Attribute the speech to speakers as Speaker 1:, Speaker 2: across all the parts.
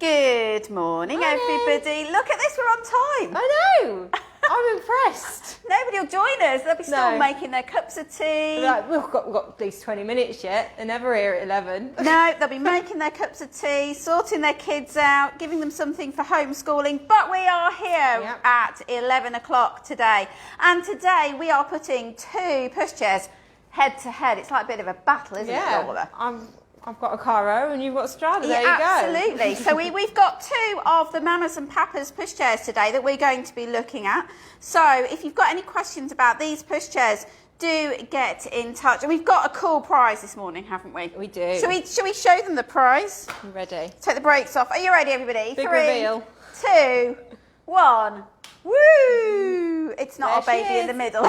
Speaker 1: Good morning, everybody. Look at this, we're on time.
Speaker 2: I know. I'm impressed.
Speaker 1: Nobody will join us. They'll be still making their cups of tea.
Speaker 2: Like, we've got at least 20 minutes yet. They're never here at 11.
Speaker 1: No, they'll be making their cups of tea, sorting their kids out, giving them something for homeschooling. But we are here at 11 o'clock today. And today we are putting two pushchairs head to head. It's like a bit of a battle, isn't it, Laura?
Speaker 2: I've got Acara and you've got Strada. There you go.
Speaker 1: Absolutely. So we've got two of the Mamas and Papas pushchairs today that we're going to be looking at. So if you've got any questions about these pushchairs, do get in touch. And we've got a cool prize this morning, haven't we?
Speaker 2: We do.
Speaker 1: Shall we show them the prize?
Speaker 2: I'm ready.
Speaker 1: Take the brakes off. Are you ready, everybody?
Speaker 2: Big reveal.
Speaker 1: 3, 2, 1. Woo! It's not
Speaker 2: There
Speaker 1: our baby in the middle.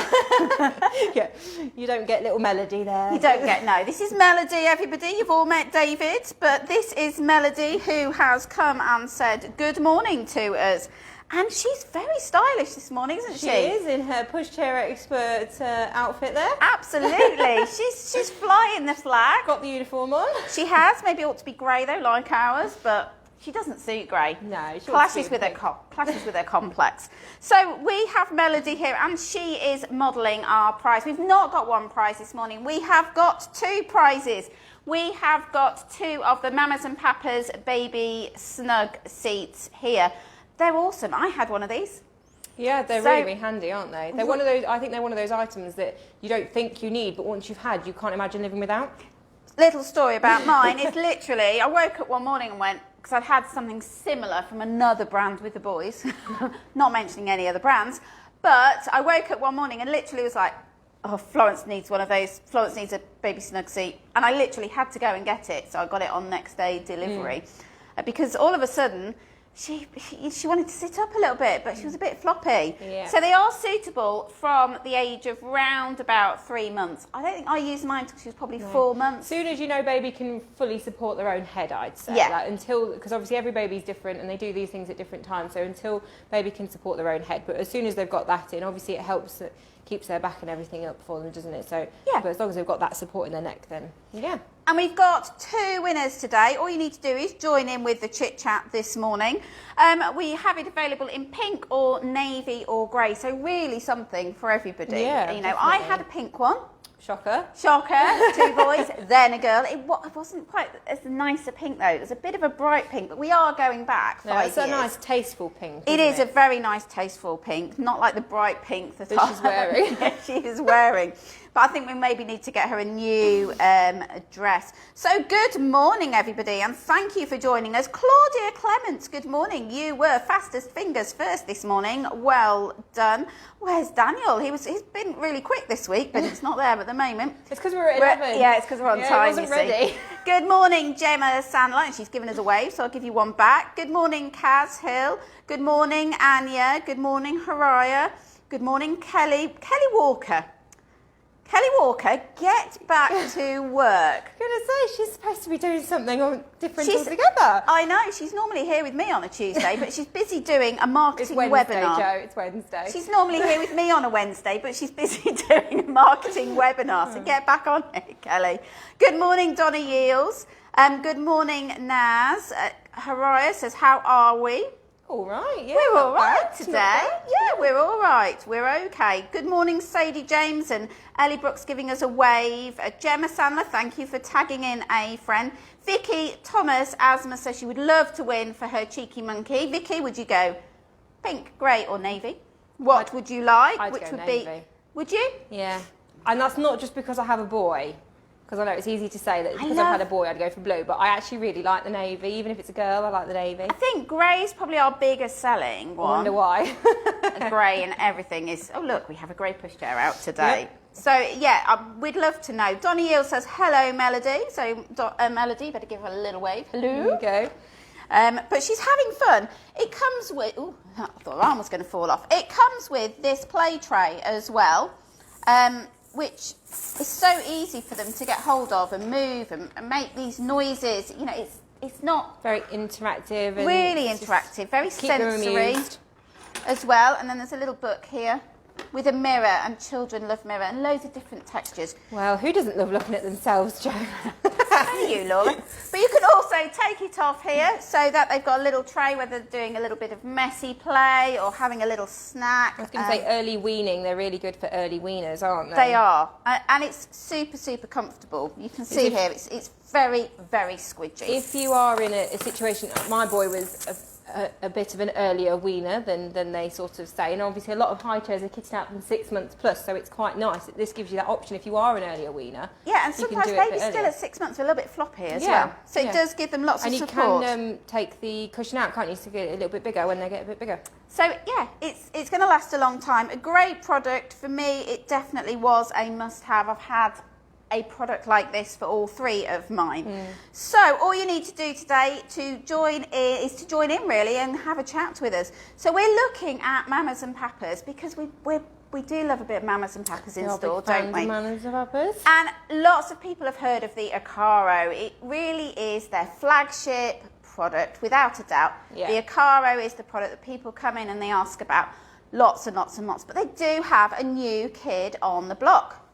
Speaker 2: Yeah, you don't get little Melody there.
Speaker 1: You don't get, no. This is Melody, everybody. You've all met David, but this is Melody who has come and said good morning to us. And she's very stylish this morning, isn't she?
Speaker 2: She is in her pushchair expert outfit there.
Speaker 1: Absolutely. she's flying the flag.
Speaker 2: Got the uniform on.
Speaker 1: She has. Maybe it ought to be grey though, like ours, but she doesn't suit grey.
Speaker 2: No, she
Speaker 1: clashes with her complex. So we have Melody here, and she is modelling our prize. We've not got one prize this morning. We have got two prizes. We have got two of the Mamas and Papas Baby Snug seats here. They're awesome. I had one of these.
Speaker 2: Yeah, they're really handy, aren't they? They're one of those. I think they're one of those items that you don't think you need, but once you've had, you can't imagine living without.
Speaker 1: Little story about mine is literally, I woke up one morning and went, because I'd had something similar from another brand with the boys, not mentioning any other brands, but I woke up one morning and literally was like, oh, Florence needs one of those. Florence needs a Baby Snug seat. And I literally had to go and get it. So I got it on next day delivery. Because all of a sudden, she wanted to sit up a little bit, but she was a bit floppy.
Speaker 2: Yeah.
Speaker 1: So they are suitable from the age of round about 3 months. I don't think I used mine until she was probably 4 months.
Speaker 2: As soon as you know baby can fully support their own head, I'd say.
Speaker 1: Yeah.
Speaker 2: Like, until, because obviously every baby's different and they do these things at different times. So until baby can support their own head, but as soon as they've got that in, obviously it helps, it keeps their back and everything up for them, doesn't it? So,
Speaker 1: yeah.
Speaker 2: But as long as they've got that support in their neck, then yeah.
Speaker 1: And we've got two winners today. All you need to do is join in with the chit chat this morning. We have it available in pink or navy or grey, so really something for everybody.
Speaker 2: Yeah,
Speaker 1: you know,
Speaker 2: definitely.
Speaker 1: I had a pink one.
Speaker 2: Shocker.
Speaker 1: Shocker, 2 boys, then a girl. It wasn't quite as nice a pink though. It was a bit of a bright pink, but we are going back 5 years.
Speaker 2: It's a nice, tasteful pink.
Speaker 1: It is a very nice, tasteful pink, not like the bright pink that
Speaker 2: she's wearing.
Speaker 1: she is wearing. But I think we maybe need to get her a new dress. So good morning, everybody, and thank you for joining us. Claudia Clements, good morning. You were fastest fingers first this morning. Well done. Where's Daniel? He's been really quick this week, but it's not there at the moment.
Speaker 2: It's because we're at 11.
Speaker 1: Yeah, it's because we're on time.
Speaker 2: I wasn't ready.
Speaker 1: Good morning, Gemma Sandline. She's given us a wave, so I'll give you one back. Good morning, Kaz Hill. Good morning, Anya. Good morning, Haraya. Good morning, Kelly Walker. Kelly Walker, get back to work.
Speaker 2: I'm going to say, she's supposed to be doing something different altogether.
Speaker 1: I know, she's normally here with me on a Tuesday, but she's busy doing a marketing
Speaker 2: webinar. It's
Speaker 1: webinar.
Speaker 2: Joe, it's Wednesday.
Speaker 1: She's normally here with me on a Wednesday, but she's busy doing a marketing webinar, so get back on it, Kelly. Good morning, Donna Yields. Good morning, Naz. Haraya says, how are we?
Speaker 2: All right, yeah.
Speaker 1: We're all right today. Yeah, we're all right. We're okay. Good morning, Sadie James and Ellie Brooks giving us a wave. Gemma Sandler, thank you for tagging in a friend. Vicky Thomas Asma says she would love to win for her cheeky monkey. Vicky, would you go pink, grey or navy? What would you like?
Speaker 2: I'd
Speaker 1: Which
Speaker 2: go
Speaker 1: would
Speaker 2: navy.
Speaker 1: be? Would you?
Speaker 2: Yeah. And that's not just because I have a boy. Because I know it's easy to say that because I've had a boy, I'd go for blue. But I actually really like the navy. Even if it's a girl, I like the navy.
Speaker 1: I think grey is probably our biggest selling one.
Speaker 2: I wonder why.
Speaker 1: Grey and everything is... Oh, look, we have a grey pushchair out today.
Speaker 2: Yep.
Speaker 1: So, yeah, we'd love to know. Donnie Yale says, hello, Melody. So, Melody, better give her a little wave. Hello.
Speaker 2: There you go.
Speaker 1: But she's having fun. It comes with... Oh, I thought her arm was going to fall off. It comes with this play tray as well. Which is so easy for them to get hold of and move and make these noises. You know, it's not...
Speaker 2: Very interactive. And
Speaker 1: really interactive, very sensory as well. And then there's a little book here with a mirror, and children love mirror, and loads of different textures.
Speaker 2: Well, who doesn't love looking at themselves, Jo?
Speaker 1: for you, Laura. But you can also take it off here so that they've got a little tray where they're doing a little bit of messy play or having a little snack.
Speaker 2: I was going to say early weaning. They're really good for early weaners, aren't they?
Speaker 1: They are. And it's super, super comfortable. You can see here, it's very, very squidgy.
Speaker 2: If you are in a situation, my boy was a bit of an earlier weaner than they sort of say, and obviously a lot of high chairs are kitted out from 6 months plus, so it's quite nice that this gives you that option if you are an earlier weaner.
Speaker 1: Yeah, and sometimes babies still at 6 months are a little bit floppy as well, so it does give them lots of support.
Speaker 2: And you can take the cushion out, can't you, to get it a little bit bigger when they get a bit bigger.
Speaker 1: So yeah, it's going to last a long time. A great product for me. It definitely was a must-have. I've had a product like this for all 3 of mine. So all you need to do today to join in really and have a chat with us. So we're looking at Mamas and Papas because we do love a bit of Mamas and Papas in store, don't we?
Speaker 2: Mamas and Papas.
Speaker 1: And lots of people have heard of the Acara. It really is their flagship product, without a doubt.
Speaker 2: Yeah.
Speaker 1: The Acara is the product that people come in and they ask about lots and lots and lots. But they do have a new kid on the block,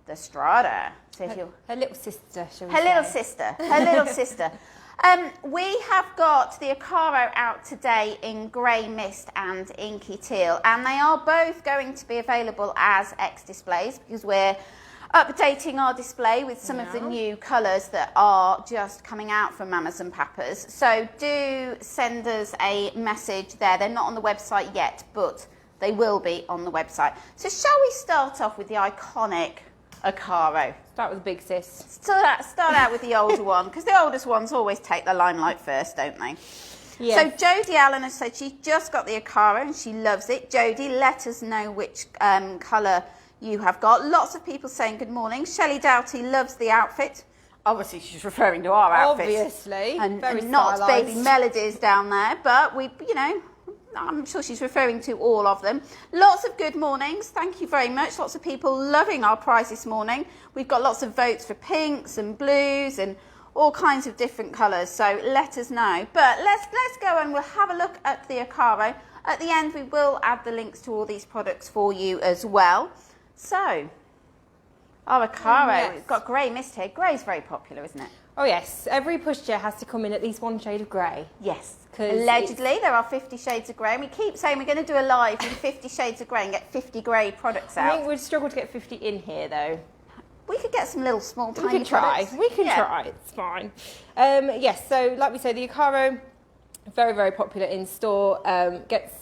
Speaker 1: the Strada. So if
Speaker 2: her little sister, shall we
Speaker 1: her
Speaker 2: say.
Speaker 1: little sister, her little sister. We have got the Acara out today in grey mist and inky teal, and they are both going to be available as X displays because we're updating our display with some of the new colours that are just coming out from Mamas and Papas. So do send us a message there. They're not on the website yet, but they will be on the website. So shall we start off with the iconic Acara?
Speaker 2: Start with the big sis.
Speaker 1: Start out with the older one, because the oldest ones always take the limelight first, don't they?
Speaker 2: Yeah.
Speaker 1: So Jodie Allen has said she just got the Acara and she loves it. Jodie, let us know which colour you have got. Lots of people saying good morning. Shelley Doughty loves the outfit. Obviously, she's referring to our outfits.
Speaker 2: Obviously.
Speaker 1: And
Speaker 2: very
Speaker 1: not
Speaker 2: stylised.
Speaker 1: Baby Melody's down there, but I'm sure she's referring to all of them. Lots of good mornings. Thank you very much. Lots of people loving our prize this morning. We've got lots of votes for pinks and blues and all kinds of different colours. So let us know. But let's go and we'll have a look at the Acara. At the end, we will add the links to all these products for you as well. So, our Acara, We've got grey mist here. Grey's very popular, isn't it?
Speaker 2: Oh yes, every pushchair has to come in at least one shade of grey.
Speaker 1: Yes. Allegedly, there are 50 shades of grey, and we keep saying we're going to do a live with 50 shades of grey and get 50 grey products out.
Speaker 2: I think we'd struggle to get 50 in here, though.
Speaker 1: We could get some little small, tiny
Speaker 2: We could try.
Speaker 1: products.
Speaker 2: We can try. It's fine. Yes, so like we say, the Acara, very, very popular in store. Gets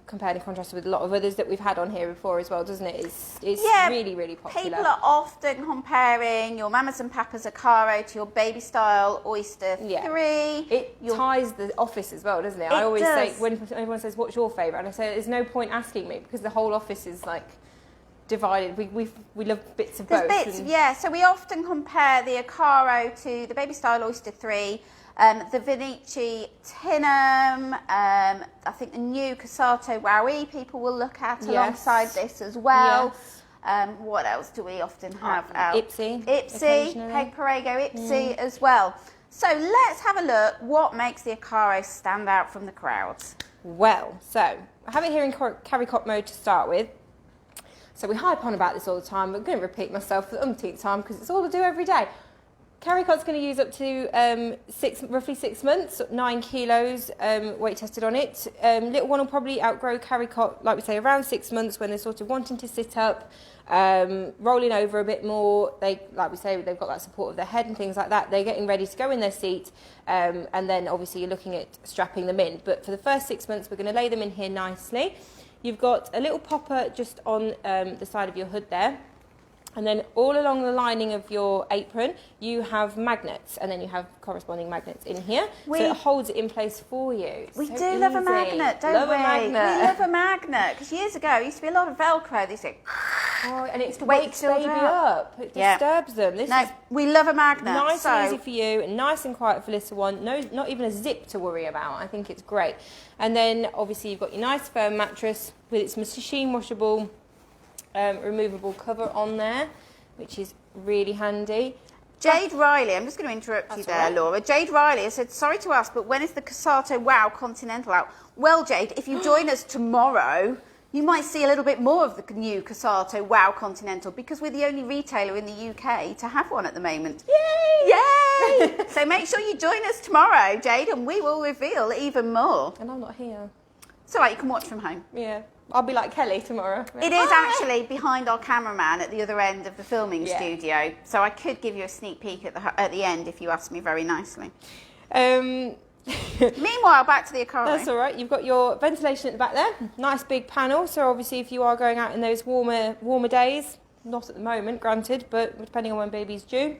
Speaker 2: compared and contrasted with a lot of others that we've had on here before as well, doesn't it? It's really, really popular.
Speaker 1: People are often comparing your Mamas and Papas Ocarro to your Baby Style Oyster 3.
Speaker 2: It ties the office as well, doesn't it? I always say, when everyone says, what's your favourite? And I say, there's no point asking me because the whole office is like divided. We love bits of both.
Speaker 1: There's bits, so we often compare the Acarro to the Baby Style Oyster 3. The Vinici Tinum, I think the new Casato Wowie people will look at alongside this as well. Yes. What else do we often have out?
Speaker 2: Ipsy,
Speaker 1: Peg Perego Ipsy as well. So let's have a look what makes the Acara stand out from the crowds.
Speaker 2: Well, so I have it here in carry cot mode to start with. So we hype on about this all the time, but I'm going to repeat myself for the umpteenth time because it's all I do every day. Carry cot's going to use up to roughly 6 months, 9 kilos weight tested on it. Little one will probably outgrow carry cot, like we say, around 6 months when they're sort of wanting to sit up, rolling over a bit more. Like we say, they've got that support of their head and things like that. They're getting ready to go in their seat, and then obviously you're looking at strapping them in. But for the first 6 months, we're going to lay them in here nicely. You've got a little popper just on the side of your hood there. And then all along the lining of your apron, you have magnets, and then you have corresponding magnets in here, so it holds it in place for you.
Speaker 1: We do love a magnet, don't we? We love a magnet, because years ago, it used to be a lot of Velcro. They say,
Speaker 2: and it wakes the baby up. It disturbs them.
Speaker 1: We love a magnet.
Speaker 2: Nice and easy for you, and nice and quiet for little one. No, not even a zip to worry about. I think it's great. And then, obviously, you've got your nice firm mattress with its machine washable, removable cover on there, which is really handy.
Speaker 1: Jade Riley, I'm just going to interrupt you there, Laura. Jade Riley has said, sorry to ask, but when is the Casato Wow Continental out? Well, Jade, if you join us tomorrow, You might see a little bit more of the new Cassato Wow Continental because we're the only retailer in the UK to have one at the moment.
Speaker 2: Yay!
Speaker 1: Yay! So make sure you join us tomorrow, Jade, and we will reveal even more.
Speaker 2: And I'm not here.
Speaker 1: So like you can watch from home.
Speaker 2: Yeah. I'll be like Kelly tomorrow.
Speaker 1: It is actually behind our cameraman at the other end of the filming studio. So I could give you a sneak peek at the end if you asked me very nicely. Meanwhile, back to the Acara.
Speaker 2: That's all right. You've got your ventilation at the back there. Nice big panel. So obviously if you are going out in those warmer days, not at the moment, granted, but depending on when baby's due.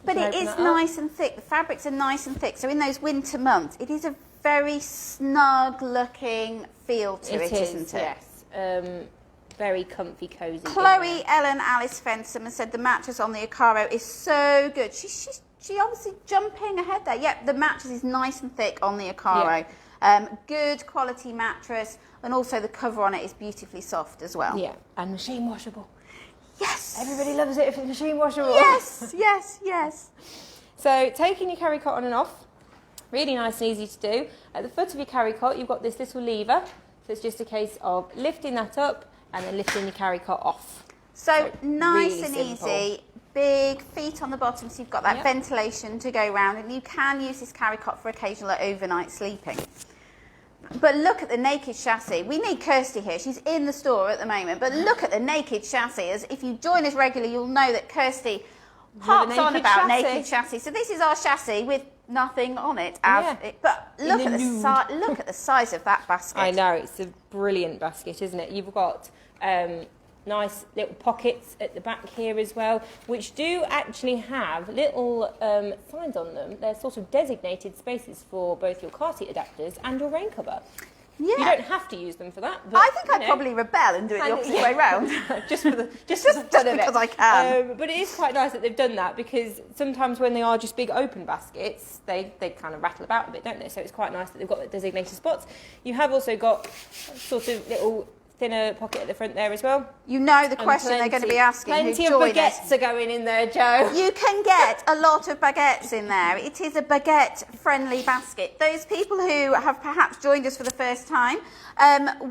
Speaker 1: But it is nice and thick. The fabrics are nice and thick. So in those winter months, it is a very snug looking feel to it, isn't it?
Speaker 2: Yes. Very comfy, cosy.
Speaker 1: Chloe Ellen Alice Fensom has said the mattress on the Acara is so good. She obviously jumping ahead there. Yep, the mattress is nice and thick on the Acara. Yeah. Good quality mattress, and also the cover on it is beautifully soft as well.
Speaker 2: Yeah, and machine washable.
Speaker 1: Yes.
Speaker 2: Everybody loves it if it's machine washable.
Speaker 1: Yes, yes, yes.
Speaker 2: So taking your carry cot on and off, really nice and easy to do. At the foot of your carry cot, you've got this little lever. So it's just a case of lifting that up and then lifting your carry cot off.
Speaker 1: So nice
Speaker 2: really
Speaker 1: and
Speaker 2: simple.
Speaker 1: easy. Big feet on the bottom, so you've got that ventilation to go round, and you can use this carry cot for occasional overnight sleeping. But look at the naked chassis. We need Kirsty here. She's in the store at the moment. But look at the naked chassis. As if you join us regularly, you'll know that Kirsty harps on about naked chassis. So this is our chassis with nothing on it. But look at look at the size of that basket.
Speaker 2: I know, it's a brilliant basket, isn't it? You've got nice little pockets at the back here as well, which do actually have little signs on them. They're sort of designated spaces for both your car seat adapters and your rain cover. Yeah. You don't have to use them for that. But,
Speaker 1: I think I'd probably rebel and do it the opposite way round.
Speaker 2: just because
Speaker 1: I can.
Speaker 2: But it is quite nice that they've done that, because sometimes when they are just big open baskets, they kind of rattle about a bit, don't they? So it's quite nice that they've got the designated spots. You have also got sort of little thinner pocket at the front there as well.
Speaker 1: You know the question they're going to be asking.
Speaker 2: Plenty of baguettes are going in there, Joe.
Speaker 1: You can get a lot of baguettes in there. It is a baguette-friendly basket. Those people who have perhaps joined us for the first time,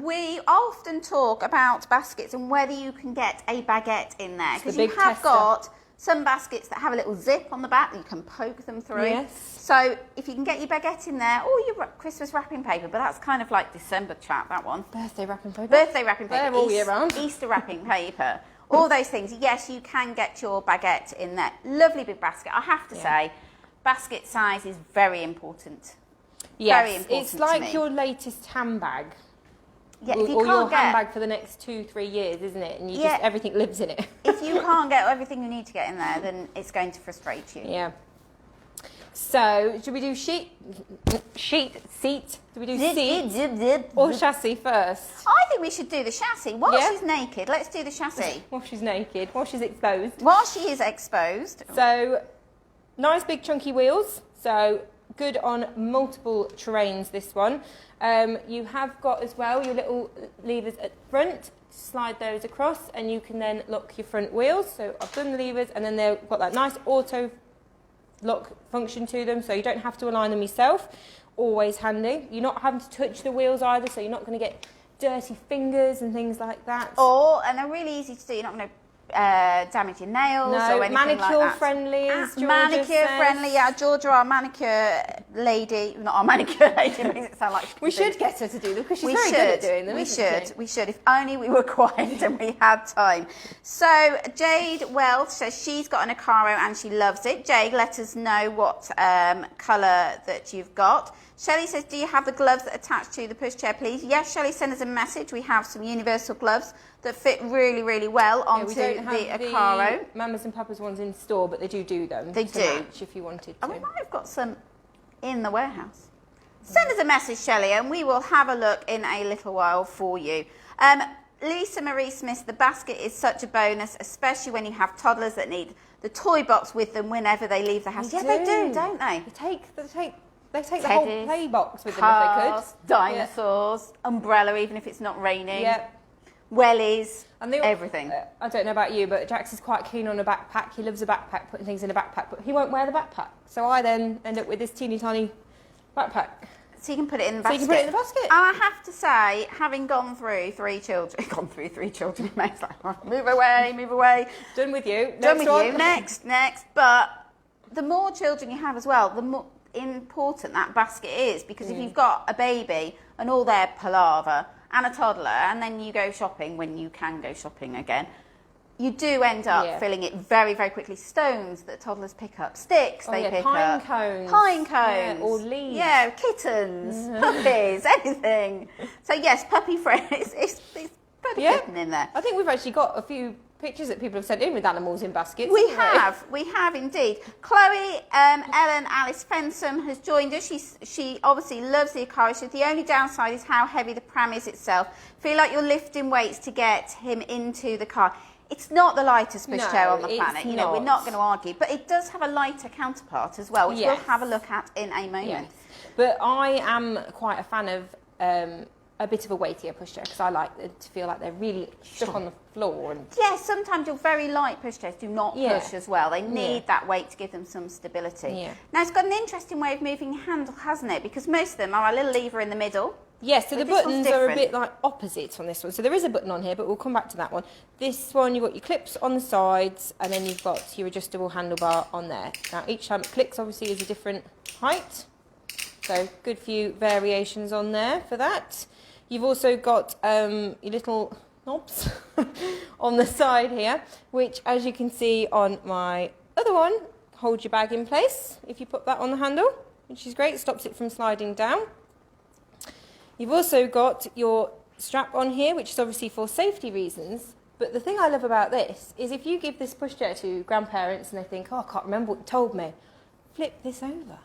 Speaker 1: we often talk about baskets and whether you can get a baguette in there. Because you have got some baskets that have a little zip on the back that you can poke them through.
Speaker 2: Yes.
Speaker 1: So if you can get your baguette in there, or your Christmas wrapping paper, but that's kind of like December chat, that one.
Speaker 2: Birthday wrapping paper.
Speaker 1: Birthday wrapping paper.
Speaker 2: They're all year round.
Speaker 1: Easter wrapping paper. All those things. Yes, you can get your baguette in there. Lovely big basket. I have to say, basket size is very important.
Speaker 2: Yes,
Speaker 1: very important
Speaker 2: it's like
Speaker 1: to me.
Speaker 2: your latest handbag.
Speaker 1: Yeah,
Speaker 2: or your handbag for the next 2-3 years, isn't it? And you just everything lives in it.
Speaker 1: If you can't get everything you need to get in there, then it's going to frustrate you.
Speaker 2: Yeah. So, should we do seat? Do we do seat or chassis first?
Speaker 1: I think we should do the chassis. While she's naked, let's do the chassis.
Speaker 2: While she's naked, while she's exposed.
Speaker 1: While she is exposed.
Speaker 2: So, nice big chunky wheels. So, good on multiple terrains, this one. You have got as well your little levers at the front. Slide those across and you can then lock your front wheels. So I've done the levers and then they've got that nice auto lock function to them, so you don't have to align them yourself. Always handy. You're not having to touch the wheels either, so you're not going to get dirty fingers and things like that.
Speaker 1: And they're really easy to do. You're not going to damage your nails or anything like that.
Speaker 2: Manicure friendly, as Georgia
Speaker 1: manicure
Speaker 2: says.
Speaker 1: friendly, yeah. Georgia, our manicure lady, not our manicure lady, makes it sound like
Speaker 2: we should get her to do them because she's very good at doing them.
Speaker 1: We should. If only we were quiet and we had time. So Jade Wells says she's got an Acara and she loves it. Jade, let us know what colour that you've got. Shelley says, do you have the gloves that attach to the pushchair, please? Yes, Shelley, send us a message. We have some universal gloves that fit really, really well onto the Acara.
Speaker 2: Mamas and Papas ones in store, but they do them.
Speaker 1: They do.
Speaker 2: Match if you wanted to.
Speaker 1: And we might have got some in the warehouse. Send us a message, Shelley, and we will have a look in a little while for you. Lisa Marie Smith, the basket is such a bonus, especially when you have toddlers that need the toy box with them whenever they leave the house. Yeah, they do, don't they?
Speaker 2: They take the whole play box with
Speaker 1: cars,
Speaker 2: them if they could.
Speaker 1: Dinosaurs, umbrella even if it's not raining.
Speaker 2: Yep.
Speaker 1: Wellies, everything.
Speaker 2: I don't know about you, but Jax is quite keen on a backpack. He loves a backpack, putting things in a backpack, but he won't wear the backpack. So I then end up with this teeny tiny backpack.
Speaker 1: So you can put it in the basket.
Speaker 2: So you can put it in the basket.
Speaker 1: And I have to say, having gone through three children, Meg's like, oh, move away.
Speaker 2: Done with you.
Speaker 1: Done with you. Next. But the more children you have as well, the more important that basket is, because if you've got a baby and all their palaver and a toddler, and then you go shopping when you can go shopping again, you do end up filling it very, very quickly. Stones that toddlers pick up, sticks they pick up, pine cones,
Speaker 2: or leaves.
Speaker 1: Yeah, kittens, puppies, anything. So yes, puppy friends. It's pretty fitting in there.
Speaker 2: I think we've actually got a few pictures that people have sent in with animals in baskets.
Speaker 1: We have indeed. Chloe, Ellen, Alice Fensom has joined us. She obviously loves the Acara. She said the only downside is how heavy the pram is itself. Feel like you're lifting weights to get him into the car. It's not the lightest pushchair on the planet. You know, we're not going to argue, but it does have a lighter counterpart as well, which we'll have a look at in a moment.
Speaker 2: Yes. But I am quite a fan of a bit of a weightier pushchair, because I like to feel like they're really stuck on the floor. And
Speaker 1: sometimes your very light pushchairs do not push as well. They need that weight to give them some stability. Yeah. Now it's got an interesting way of moving your handle, hasn't it? Because most of them are a little lever in the middle.
Speaker 2: Yes, so the buttons are a bit like opposite on this one. So there is a button on here, but we'll come back to that one. This one, you've got your clips on the sides, and then you've got your adjustable handlebar on there. Now, each time it clicks, obviously, is a different height. So good few variations on there for that. You've also got your little knobs on the side here, which, as you can see on my other one, hold your bag in place if you put that on the handle, which is great. It stops it from sliding down. You've also got your strap on here, which is obviously for safety reasons. But the thing I love about this is if you give this pushchair to grandparents and they think, oh, I can't remember what you told me, flip this over.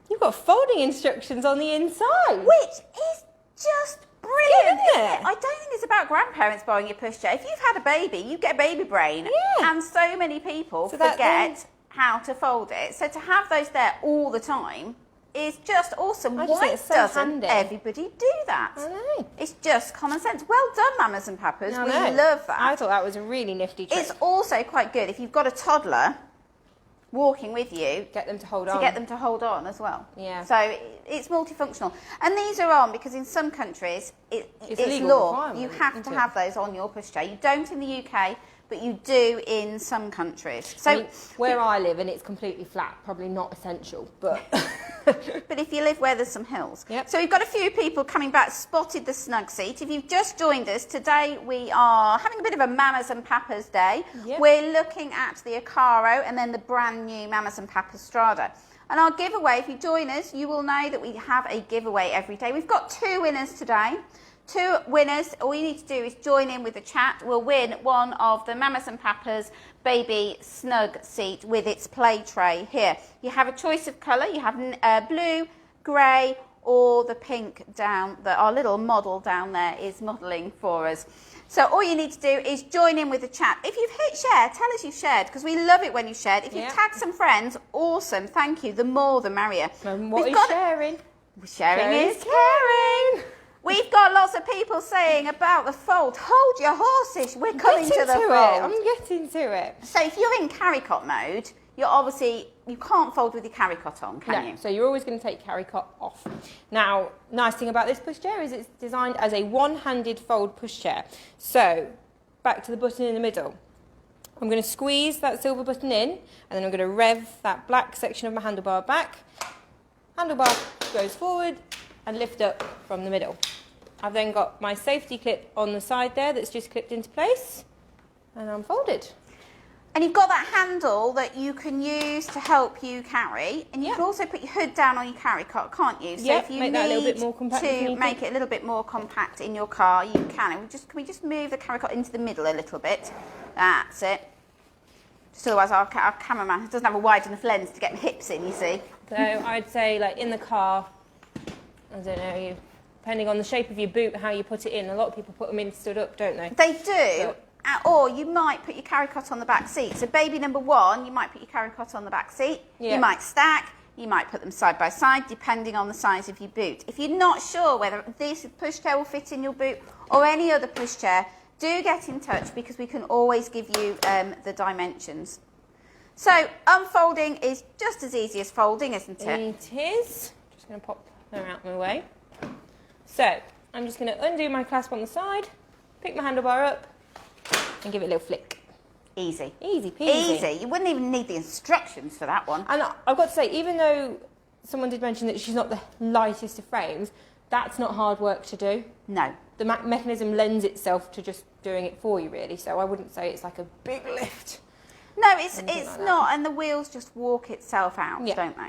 Speaker 2: You've got folding instructions on the inside.
Speaker 1: Which is just brilliant,
Speaker 2: isn't it?
Speaker 1: I don't think it's about grandparents buying your pushchair. If you've had a baby, you get a baby brain.
Speaker 2: Yeah.
Speaker 1: And so many people forget how to fold it. So to have those there all the time is just awesome. Why doesn't everybody do that?
Speaker 2: I know.
Speaker 1: It's just common sense. Well done, Mamas and Papas. We love that.
Speaker 2: I thought that was a really nifty trick.
Speaker 1: It's also quite good if you've got a toddler walking with you.
Speaker 2: Get them to hold on.
Speaker 1: To get them to hold on as well.
Speaker 2: Yeah.
Speaker 1: So it's multifunctional. And these are on because in some countries it's law. You have to have those on your pushchair. You don't in the UK, but you do in some countries. So
Speaker 2: I mean, where I live, and it's completely flat, probably not essential, but...
Speaker 1: But if you live where there's some hills. Yep. So we've got a few people coming back, spotted the snug seat. If you've just joined us, today we are having a bit of a Mamas and Papas day. Yep. We're looking at the Acara and then the brand new Mamas and Papas Strada. And our giveaway, if you join us, you will know that we have a giveaway every day. We've got 2 winners today. 2 winners. All you need to do is join in with the chat. We'll win one of the Mamas and Papas Baby Snug seat with its play tray here. You have a choice of colour. You have blue, grey, or the pink down. Our little model down there is modelling for us. So all you need to do is join in with the chat. If you've hit share, tell us you've shared, because we love it when you shared. If you've tagged some friends, awesome. Thank you. The more, the merrier.
Speaker 2: And what is sharing?
Speaker 1: Sharing is caring. We've got lots of people saying about the fold. Hold your horses. We're coming to the fold.
Speaker 2: I'm getting to it.
Speaker 1: So if you're in carry-cot mode, you can't fold with your carry-cot on, can you?
Speaker 2: So you're always going to take carry-cot off. Now, nice thing about this pushchair is it's designed as a one-handed fold pushchair. So back to the button in the middle. I'm going to squeeze that silver button in, and then I'm going to rev that black section of my handlebar back. Handlebar goes forward and lift up from the middle. I've then got my safety clip on the side there that's just clipped into place, and I'm folded.
Speaker 1: And you've got that handle that you can use to help you carry, and you can also put your hood down on your carry cot, can't you? So if you
Speaker 2: make that a little bit more compact
Speaker 1: to make it a little bit more compact in your car, you can. And can we just move the carry cot into the middle a little bit? That's it. Just otherwise our cameraman doesn't have a wide enough lens to get the hips in, you see.
Speaker 2: So I'd say, like, in the car, I don't know, depending on the shape of your boot, how you put it in. A lot of people put them in stood up, don't they?
Speaker 1: They do. Or you might put your carry cot on the back seat. So baby number 1, you might put your carry cot on the back seat. You might stack. You might put them side by side, depending on the size of your boot. If you're not sure whether this pushchair will fit in your boot or any other pushchair, do get in touch, because we can always give you the dimensions. So unfolding is just as easy as folding, isn't it?
Speaker 2: It is. Just going to pop they're out of my way. So I'm just going to undo my clasp on the side, pick my handlebar up and give it a little flick.
Speaker 1: Easy.
Speaker 2: Easy peasy.
Speaker 1: Easy. You wouldn't even need the instructions for that one.
Speaker 2: And I've got to say, even though someone did mention that she's not the lightest of frames, that's not hard work to do.
Speaker 1: No.
Speaker 2: The mechanism lends itself to just doing it for you, really. So I wouldn't say it's like a big lift.
Speaker 1: No, it's
Speaker 2: like
Speaker 1: not, and the wheels just walk itself out,
Speaker 2: Yeah.
Speaker 1: don't they?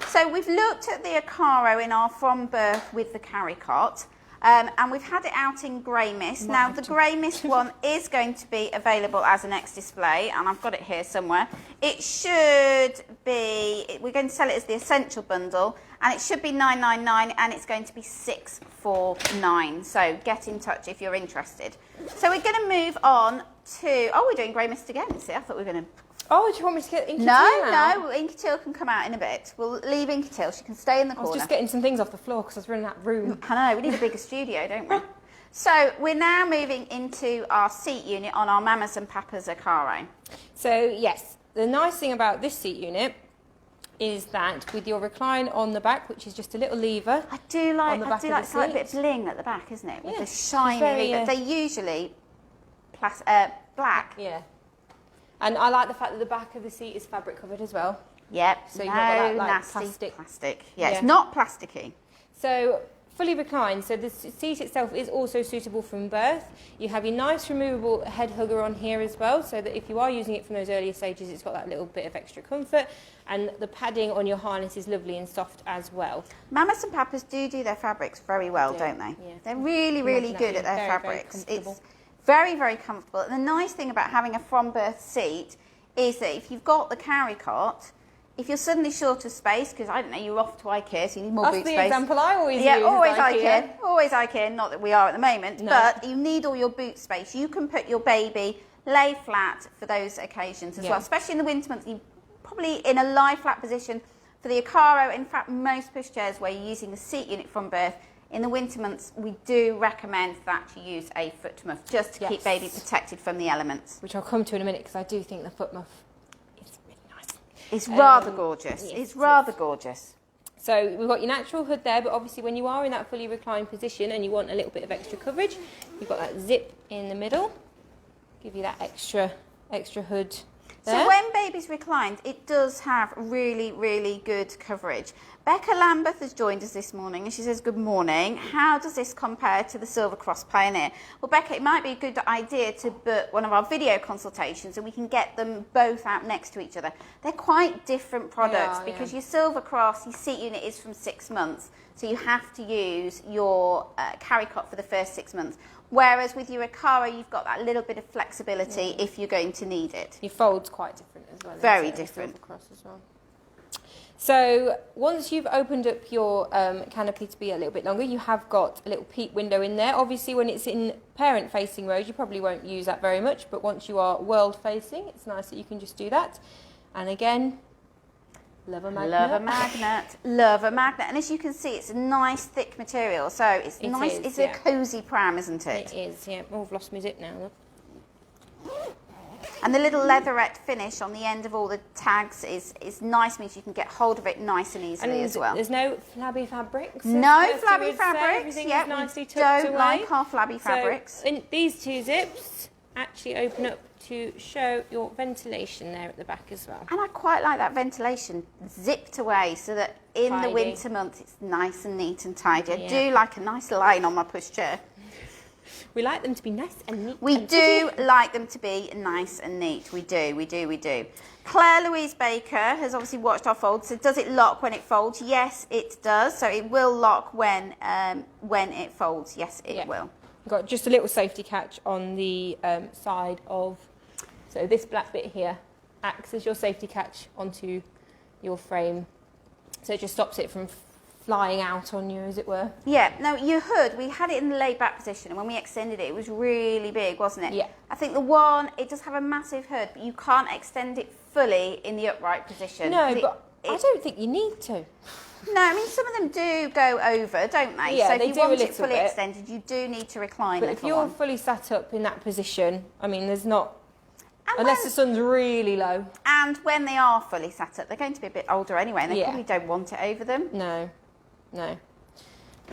Speaker 1: So we've looked at the Acara in our from birth with the carry cot, and we've had it out in grey mist. Now the grey mist one is going to be available as an X display, and I've got it here somewhere. It should be, we're going to sell it as the essential bundle, and it should be $9.99, and it's going to be $649. So get in touch if you're interested. So we're going to move on to, oh, we're doing grey mist again. See, I thought we were going to.
Speaker 2: Oh, do you want me to get Inky Teal now?
Speaker 1: No, Inky Teal can come out in a bit. We'll leave Inky Teal. She can stay in the corner.
Speaker 2: I was just getting some things off the floor because I was running that room.
Speaker 1: I know, we need a bigger studio, don't we? So we're now moving into our seat unit on our Mamas and Papas Ocarro.
Speaker 2: So yes, the nice thing about this seat unit is that with your recline on the back, which is just a little lever.
Speaker 1: I do like
Speaker 2: it's
Speaker 1: it's like a bit of bling at the back, isn't it? With
Speaker 2: Yeah,
Speaker 1: the
Speaker 2: it's
Speaker 1: shiny
Speaker 2: very,
Speaker 1: lever. They're usually black.
Speaker 2: Yeah. And I like the fact that the back of the seat is fabric covered as well.
Speaker 1: Yep.
Speaker 2: So you've got that, like,
Speaker 1: nasty
Speaker 2: plastic.
Speaker 1: Yeah,
Speaker 2: Yeah.
Speaker 1: it's not plasticky.
Speaker 2: So fully reclined, so the seat itself is also suitable from birth. You have your nice removable head hugger on here as well, so that if you are using it from those earlier stages, it's got that little bit of extra comfort. And the padding on your harness is lovely and soft as well.
Speaker 1: Mamas and Papas do their fabrics very well, don't they?
Speaker 2: Yeah.
Speaker 1: They're really, really good at their
Speaker 2: Very, very
Speaker 1: fabrics.
Speaker 2: comfortable.
Speaker 1: It's very, very comfortable. And the nice thing about having a from birth seat is that if you've got the carry cot, if you're suddenly short of space, because I don't know, you're off to IKEA, so you need more
Speaker 2: That's
Speaker 1: boot
Speaker 2: the
Speaker 1: space.
Speaker 2: example I always use.
Speaker 1: Yeah, always
Speaker 2: is
Speaker 1: IKEA. Always IKEA, not that we are at the moment,
Speaker 2: No.
Speaker 1: but you need all your boot space. You can put your baby lay flat for those occasions as
Speaker 2: Yeah.
Speaker 1: well, especially in the winter months. You probably in a lie flat position for the Acara. In fact, most pushchairs where you're using the seat unit from birth, in the winter months, we do recommend that you use a foot muff just to keep baby protected from the elements.
Speaker 2: Which I'll come to in a minute because I do think the foot muff is really nice.
Speaker 1: It's rather gorgeous.
Speaker 2: Yes,
Speaker 1: It's rather gorgeous.
Speaker 2: So we've got your natural hood there, but obviously when you are in that fully reclined position and you want a little bit of extra coverage, you've got that zip in the middle. Give you that extra hood there.
Speaker 1: So when baby's reclined, it does have really, really good coverage. Becca Lambeth has joined us this morning and she says, good morning. How does this compare to the Silver Cross Pioneer? Well, Becca, it might be a good idea to book one of our video consultations and we can get them both out next to each other. They're quite different products because your Silver Cross, your seat unit is from 6 months. So you have to use your carry cot for the first 6 months. Whereas with your Acara, you've got that little bit of flexibility if you're going to need it.
Speaker 2: Your fold's quite different as well.
Speaker 1: Very different.
Speaker 2: Silver Cross as well. So once you've opened up your canopy to be a little bit longer, you have got a little peep window in there. Obviously, when it's in parent-facing mode, you probably won't use that very much. But once you are world-facing, it's nice that you can just do that. And again, love a magnet.
Speaker 1: Love a magnet. Love a magnet. And as you can see, it's a nice thick material. So it's nice.
Speaker 2: Is,
Speaker 1: it's
Speaker 2: yeah.
Speaker 1: a cosy pram, isn't it?
Speaker 2: It is, yeah. Oh, I've lost my zip now. Look.
Speaker 1: And the little leatherette finish on the end of all the tags is nice, means you can get hold of it nice and easily as well.
Speaker 2: There's no flabby fabrics.
Speaker 1: No flabby fabrics.
Speaker 2: Everything
Speaker 1: Yeah,
Speaker 2: is nicely
Speaker 1: we
Speaker 2: tucked
Speaker 1: don't
Speaker 2: away.
Speaker 1: like our flabby fabrics.
Speaker 2: So these two zips actually open up to show your ventilation there at the back as well.
Speaker 1: And I quite like that ventilation zipped away so that in the
Speaker 2: Tidy.
Speaker 1: winter months it's nice and neat and tidy. I
Speaker 2: Yeah.
Speaker 1: do like a nice line on my pushchair.
Speaker 2: We like them to be nice and neat.
Speaker 1: We
Speaker 2: and
Speaker 1: do
Speaker 2: pretty.
Speaker 1: like them to be nice and neat. We do. Claire Louise Baker has obviously watched our fold. So does it lock when it folds? Yes, it does. So it will lock when it folds. Yes, it will.
Speaker 2: We've got just a little safety catch on the side of, so this black bit here acts as your safety catch onto your frame. So it just stops it from flying out on you, as it were.
Speaker 1: Yeah, no, your hood, we had it in the laid back position, and when we extended it, it was really big, wasn't it?
Speaker 2: Yeah.
Speaker 1: I think the one, it does have a massive hood, but you can't extend it fully in the upright position.
Speaker 2: No,
Speaker 1: 'Cause
Speaker 2: but I don't think you need to.
Speaker 1: No, I mean, some of them do go over, don't they?
Speaker 2: Yeah,
Speaker 1: so if
Speaker 2: they
Speaker 1: you
Speaker 2: do a
Speaker 1: want it
Speaker 2: little
Speaker 1: fully
Speaker 2: bit.
Speaker 1: extended, you do need to recline
Speaker 2: But
Speaker 1: a
Speaker 2: if
Speaker 1: little
Speaker 2: you're
Speaker 1: one.
Speaker 2: fully sat up in that position, I mean, there's not,
Speaker 1: And
Speaker 2: unless
Speaker 1: when-
Speaker 2: the sun's really low.
Speaker 1: And when they are fully sat up, they're going to be a bit older anyway, and they
Speaker 2: Yeah.
Speaker 1: probably don't want it over them.
Speaker 2: No.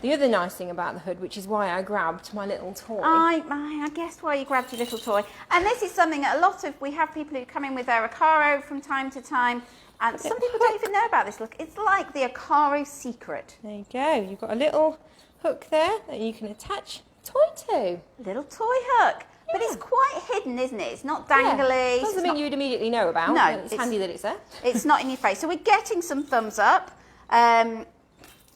Speaker 2: The other nice thing about the hood, which is why I grabbed my little toy.
Speaker 1: I guessed why you grabbed your little toy. And this is something that we have people who come in with their Acaro from time to time, and some people don't even know about this. Look, it's like the Acaro secret.
Speaker 2: There you go. You've got a little hook there that you can attach a toy to.
Speaker 1: Little toy hook. Yeah. But it's quite hidden, isn't it? It's not dangly.
Speaker 2: Yeah. Doesn't mean you'd immediately know about.
Speaker 1: No.
Speaker 2: It's handy that it's there.
Speaker 1: It's not in your face. So we're getting some thumbs up.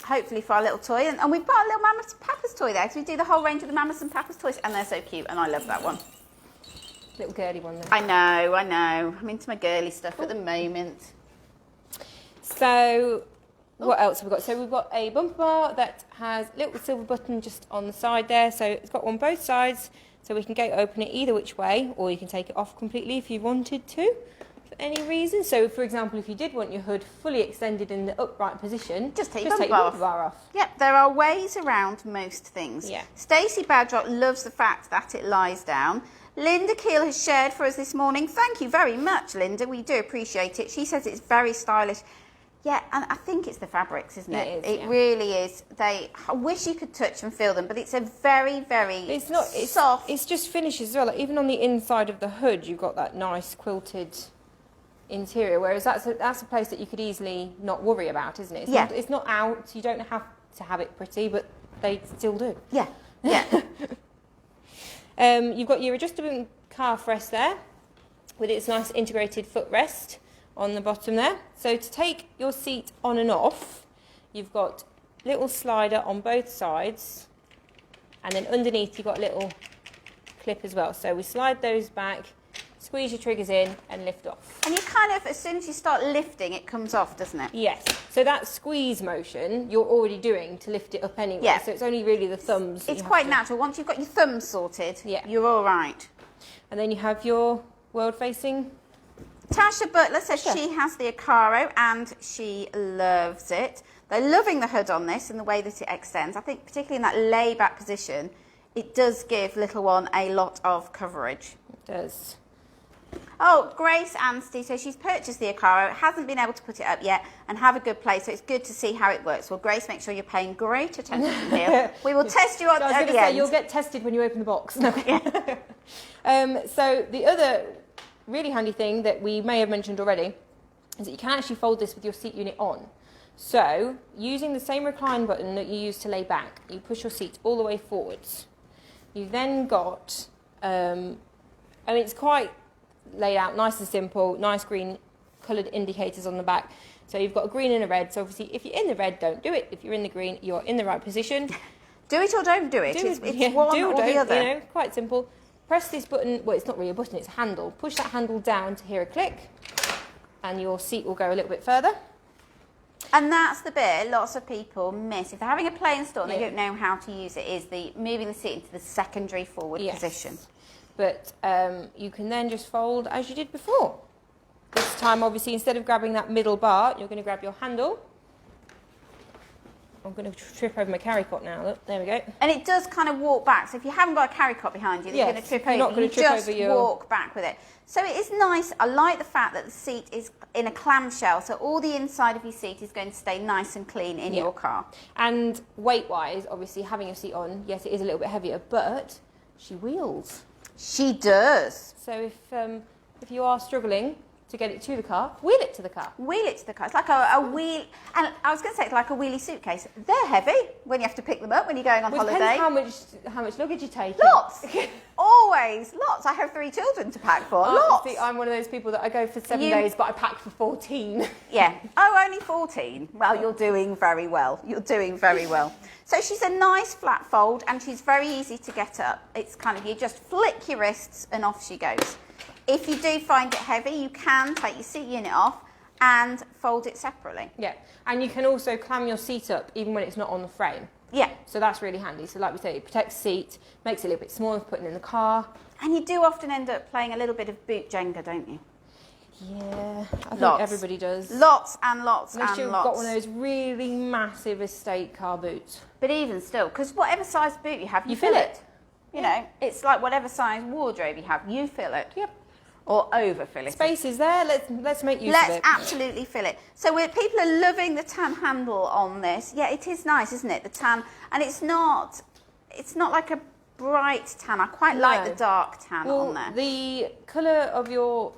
Speaker 1: Hopefully for our little toy. And we've got a little Mamas Papas toy there, because we do the whole range of the Mamas and Papas toys, and they're so cute, and I love that one.
Speaker 2: Little girly one there.
Speaker 1: I know. I'm into my girly stuff at the moment.
Speaker 2: So, what else have we got? So we've got a bumper bar that has a little silver button just on the side there. So it's got on both sides, so we can go open it either which way, or you can take it off completely if you wanted to, for any reason. So, for example, if you did want your hood fully extended in the upright position,
Speaker 1: just take your bumper bar off. Yep, there are ways around most things.
Speaker 2: Yeah.
Speaker 1: Stacey Badrock loves the fact that it lies down. Linda Keel has shared for us this morning. Thank you very much, Linda. We do appreciate it. She says it's very stylish. Yeah, and I think it's the fabrics, isn't it? It really is. I wish you could touch and feel them, but it's a very, very soft.
Speaker 2: It's just finishes as well. Like, even on the inside of the hood, you've got that nice quilted interior, whereas that's a place that you could easily not worry about, isn't it? It's not out. You don't have to have it pretty, but they still do.
Speaker 1: Yeah, yeah.
Speaker 2: You've got your adjustable calf rest there, with its nice integrated footrest on the bottom there. So to take your seat on and off, you've got little slider on both sides, and then underneath you've got a little clip as well. So we slide those back, squeeze your triggers in and lift off.
Speaker 1: And you kind of, as soon as you start lifting, it comes off, doesn't it?
Speaker 2: Yes. So that squeeze motion you're already doing to lift it up anyway. Yeah. So it's only really the thumbs.
Speaker 1: It's quite natural. Once you've got your thumbs sorted, you're all right.
Speaker 2: And then you have your world-facing.
Speaker 1: Tasha Butler says she has the Acaro and she loves it. They're loving the hood on this and the way that it extends. I think particularly in that lay-back position, it does give little one a lot of coverage.
Speaker 2: It does.
Speaker 1: Oh, Grace Anstey says she's purchased the Acaro, hasn't been able to put it up yet, and have a good play, so it's good to see how it works. Well, Grace, make sure you're paying great attention here. We will test you at the end.
Speaker 2: You'll get tested when you open the box. No. So the other really handy thing that we may have mentioned already is that you can actually fold this with your seat unit on. So, using the same recline button that you use to lay back, you push your seat all the way forwards. You've then got, it's quite laid out nice and simple, nice green coloured indicators on the back. So you've got a green and a red, so obviously if you're in the red, don't do it. If you're in the green, you're in the right position.
Speaker 1: Do it or don't do it. It's one or the other.
Speaker 2: You know, quite simple. Press this button, well, it's not really a button, it's a handle. Push that handle down to hear a click, and your seat will go a little bit further.
Speaker 1: And that's the bit lots of people miss. If they're having a play in store and they don't know how to use it, is the moving the seat into the secondary forward position.
Speaker 2: But you can then just fold as you did before. This time, obviously, instead of grabbing that middle bar, you're going to grab your handle. I'm going to trip over my carry cot now. Look, there we go.
Speaker 1: And it does kind of walk back. So if you haven't got a carry cot behind you, you're going to trip over.
Speaker 2: Not going to trip over your...
Speaker 1: walk back with it. So it is nice. I like the fact that the seat is in a clamshell, so all the inside of your seat is going to stay nice and clean in your car.
Speaker 2: And weight-wise, obviously, having your seat on, yes, it is a little bit heavier, but she wheels.
Speaker 1: She does.
Speaker 2: So if you are struggling to get it to the car, wheel it to the car.
Speaker 1: Wheel it to the car. It's like a wheel, and I was going to say it's like a wheelie suitcase. They're heavy when you have to pick them up when you're going on holiday.
Speaker 2: Depends how much luggage you take.
Speaker 1: Lots. Always lots. I have 3 children to pack for. Lots.
Speaker 2: See, I'm one of those people that I go for 7 days, but I pack for 14.
Speaker 1: Yeah. Oh, only 14. Well, you're doing very well. You're doing very well. So she's a nice flat fold, and she's very easy to get up. It's kind of, you just flick your wrists and off she goes. If you do find it heavy, you can take your seat unit off and fold it separately.
Speaker 2: Yeah, and you can also clam your seat up even when it's not on the frame.
Speaker 1: Yeah.
Speaker 2: So that's really handy. So like we say, it protects the seat, makes it a little bit smaller for putting in the car.
Speaker 1: And you do often end up playing a little bit of boot Jenga, don't you?
Speaker 2: Yeah, I think everybody does.
Speaker 1: Lots and lots
Speaker 2: Unless
Speaker 1: and
Speaker 2: you've
Speaker 1: lots.
Speaker 2: got one of those really massive estate car boots.
Speaker 1: But even still, because whatever size boot you have, you fill it. You know, it's like whatever size wardrobe you have, you fill it.
Speaker 2: Yep.
Speaker 1: or overfill it.
Speaker 2: Space is there. Let's make use of
Speaker 1: Let's
Speaker 2: it.
Speaker 1: absolutely fill it. So people are loving the tan handle on this. Yeah, it is nice, isn't it? The tan, and it's not like a bright tan. I quite like the dark tan on there.
Speaker 2: The colour of your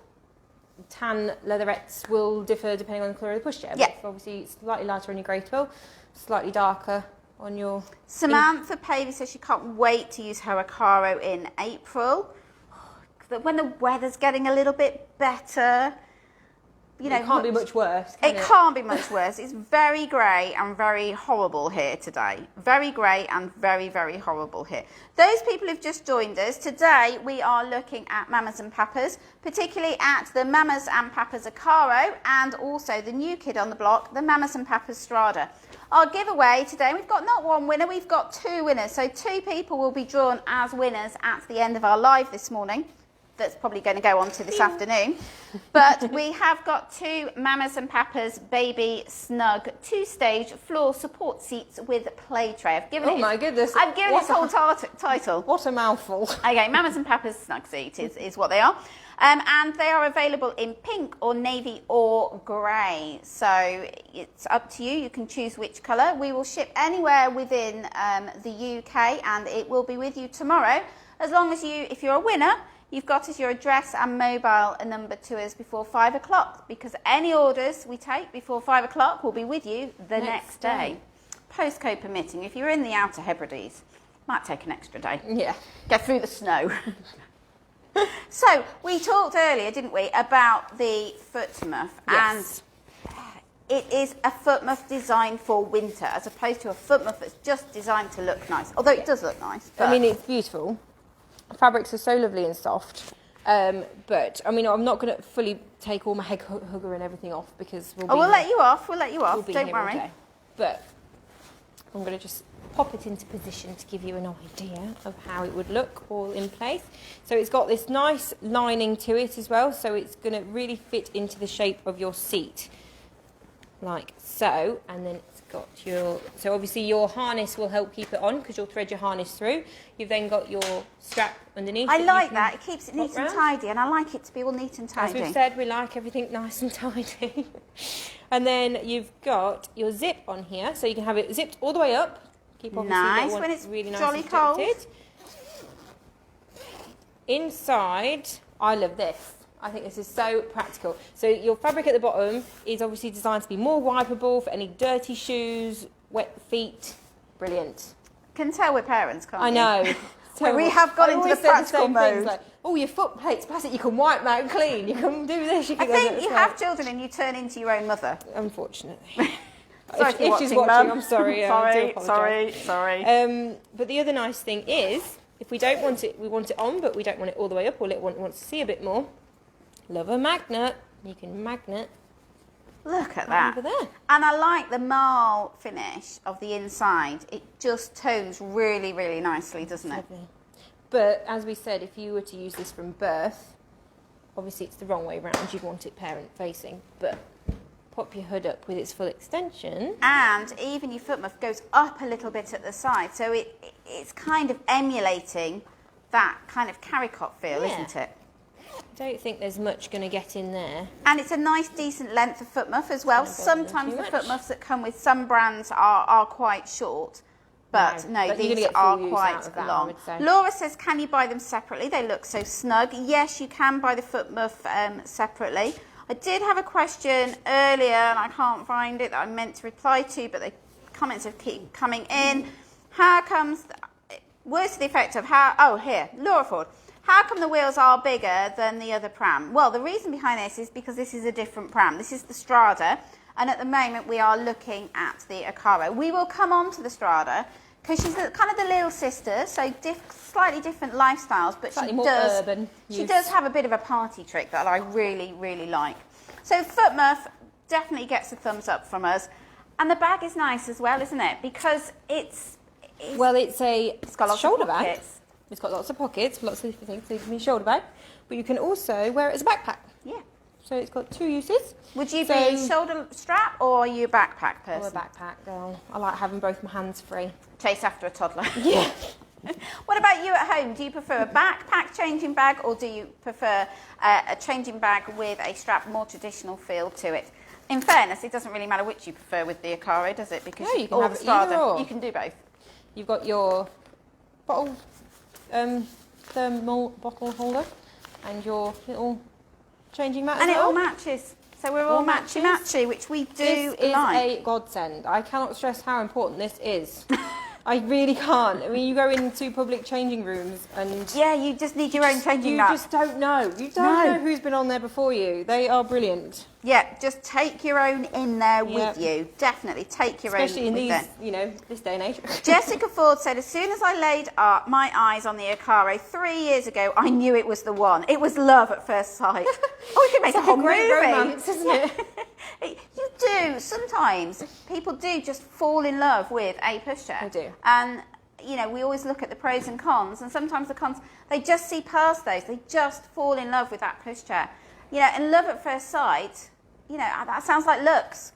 Speaker 2: tan leatherettes will differ depending on the colour of the pushchair.
Speaker 1: Yeah.
Speaker 2: Obviously, slightly lighter on your grey twill, slightly darker on your...
Speaker 1: Samantha Pavey says she can't wait to use her Acaro in April. When the weather's getting a little bit better, you know,
Speaker 2: it can't be much worse.
Speaker 1: It can't be much worse. It's very grey and very horrible here today. Very grey and very, very horrible here. Those people who've just joined us, today we are looking at Mamas and Papas, particularly at the Mamas and Papas Ocarro and also the new kid on the block, the Mamas and Papas Strada. Our giveaway today, we've got not one winner, we've got 2 winners. So 2 people will be drawn as winners at the end of our live this morning. That's probably going to go on to this afternoon. But we have got 2 Mamas and Papas Baby Snug 2-stage floor support seats with play tray. I've given
Speaker 2: my goodness.
Speaker 1: I've given this whole title.
Speaker 2: What a mouthful.
Speaker 1: Okay, Mamas and Papas Snug seat is what they are. And they are available in pink or navy or grey. So it's up to you. You can choose which colour. We will ship anywhere within the UK and it will be with you tomorrow. As long as if you're a winner, you've got us your address and mobile number to us before 5 o'clock, because any orders we take before 5 o'clock will be with you the next day. Postcode permitting. If you're in the Outer Hebrides, might take an extra day.
Speaker 2: Yeah.
Speaker 1: Get through the snow. So, we talked earlier, didn't we, about the foot muff.
Speaker 2: Yes.
Speaker 1: And it is a foot muff designed for winter, as opposed to a foot muff that's just designed to look nice. Although it does look nice.
Speaker 2: I mean, it's beautiful. Fabrics are so lovely and soft, but I mean, I'm not going to fully take all my head hugger and everything off because we'll
Speaker 1: let you off. We'll let you off.
Speaker 2: We'll
Speaker 1: Don't worry.
Speaker 2: But I'm going to just pop it into position to give you an idea of how it would look all in place. So it's got this nice lining to it as well, so it's going to really fit into the shape of your seat, like so. And then it's got so obviously your harness will help keep it on because you'll thread your harness through. You've then got your strap underneath.
Speaker 1: I like that. It keeps it neat and tidy, and I like it to be all neat and tidy.
Speaker 2: As we've said, we like everything nice and tidy. And then you've got your zip on here, so you can have it zipped all the way up. Keep
Speaker 1: nice when it's
Speaker 2: really nice
Speaker 1: jolly
Speaker 2: and
Speaker 1: cold.
Speaker 2: Inside, I love this. I think this is so practical. So your fabric at the bottom is obviously designed to be more wipeable for any dirty shoes, wet feet. Brilliant.
Speaker 1: Can tell we're parents, can't
Speaker 2: I
Speaker 1: you?
Speaker 2: know.
Speaker 1: So we have gone into the practical mode.
Speaker 2: Like, oh, your foot plate's plastic, you can wipe that clean. You can do this. You can
Speaker 1: I think you have children and you turn into your own mother.
Speaker 2: Unfortunately.
Speaker 1: Sorry
Speaker 2: if she's watching, I'm sorry.
Speaker 1: sorry.
Speaker 2: But the other nice thing is, if we don't want it, we want it on, but we don't want it all the way up, or wants to see a bit more. Love a magnet. You can magnet.
Speaker 1: Look at that.
Speaker 2: Over there.
Speaker 1: And I like the marl finish of the inside. It just tones really, really nicely, doesn't it?
Speaker 2: Lovely. But as we said, if you were to use this from birth, obviously it's the wrong way round. You'd want it parent facing, but pop your hood up with its full extension.
Speaker 1: And even your foot muff goes up a little bit at the side, so it's kind of emulating that kind of caricot feel, isn't it?
Speaker 2: I don't think there's much going to get in there.
Speaker 1: And it's a nice, decent length of foot muff as well. Sometimes the foot muffs that come with some brands are quite short, but no, these are quite long. Laura says, can you buy them separately? They look so snug. Yes, you can buy the foot muff separately. I did have a question earlier, and I can't find it, that I meant to reply to, but the comments have keep coming in. How comes, words to the effect of how, oh, here, Laura Ford. How come the wheels are bigger than the other pram? Well, the reason behind this is because this is a different pram. This is the Strada, and at the moment we are looking at the Acara. We will come on to the Strada because she's kind of the little sister, so slightly different lifestyles, but she does have a bit of a party trick that I really, really like. So foot muff definitely gets a thumbs up from us, and the bag is nice as well, isn't it? Because it's
Speaker 2: got
Speaker 1: lots
Speaker 2: shoulder
Speaker 1: of
Speaker 2: bag. It's got lots of pockets, lots of different things, so it can be a shoulder bag, but you can also wear it as a backpack.
Speaker 1: Yeah.
Speaker 2: So it's got 2 uses.
Speaker 1: Would you be a shoulder strap or are you a backpack person?
Speaker 2: I'm a backpack girl. I like having both my hands free.
Speaker 1: Chase after a toddler.
Speaker 2: Yeah.
Speaker 1: What about you at home? Do you prefer a backpack changing bag, or do you prefer a changing bag with a strap, more traditional feel to it? In fairness, it doesn't really matter which you prefer with the Acara, does it? Because
Speaker 2: No, you can have
Speaker 1: Strada,
Speaker 2: either or.
Speaker 1: you can do both.
Speaker 2: You've got your bottle, thermal bottle holder, and your little changing mat.
Speaker 1: And
Speaker 2: as
Speaker 1: it
Speaker 2: well.
Speaker 1: all matches. So we're all matchy-matchy, which we do
Speaker 2: This is
Speaker 1: like.
Speaker 2: a godsend. I cannot stress how important this is. I really can't. I mean, you go into public changing rooms and...
Speaker 1: Yeah, you just need your own changing
Speaker 2: You
Speaker 1: mat.
Speaker 2: just don't know. You don't know who's been on there before you. They are brilliant.
Speaker 1: Yeah, just take your own in there
Speaker 2: Yeah.
Speaker 1: with you. Definitely take your
Speaker 2: Especially
Speaker 1: own
Speaker 2: in
Speaker 1: with
Speaker 2: these,
Speaker 1: them.
Speaker 2: you know, this day and age.
Speaker 1: Jessica Ford said, as soon as I laid my eyes on the Acara 3 years ago, I knew it was the one. It was love at first sight. Oh, we could make
Speaker 2: It's
Speaker 1: a whole
Speaker 2: great
Speaker 1: movie.
Speaker 2: romance, isn't it?
Speaker 1: You do. Sometimes people do just fall in love with a pushchair.
Speaker 2: They do.
Speaker 1: And, you know, we always look at the pros and cons, and sometimes the cons, they just see past those. They just fall in love with that pushchair. You know, and love at first sight, you know, that sounds like looks.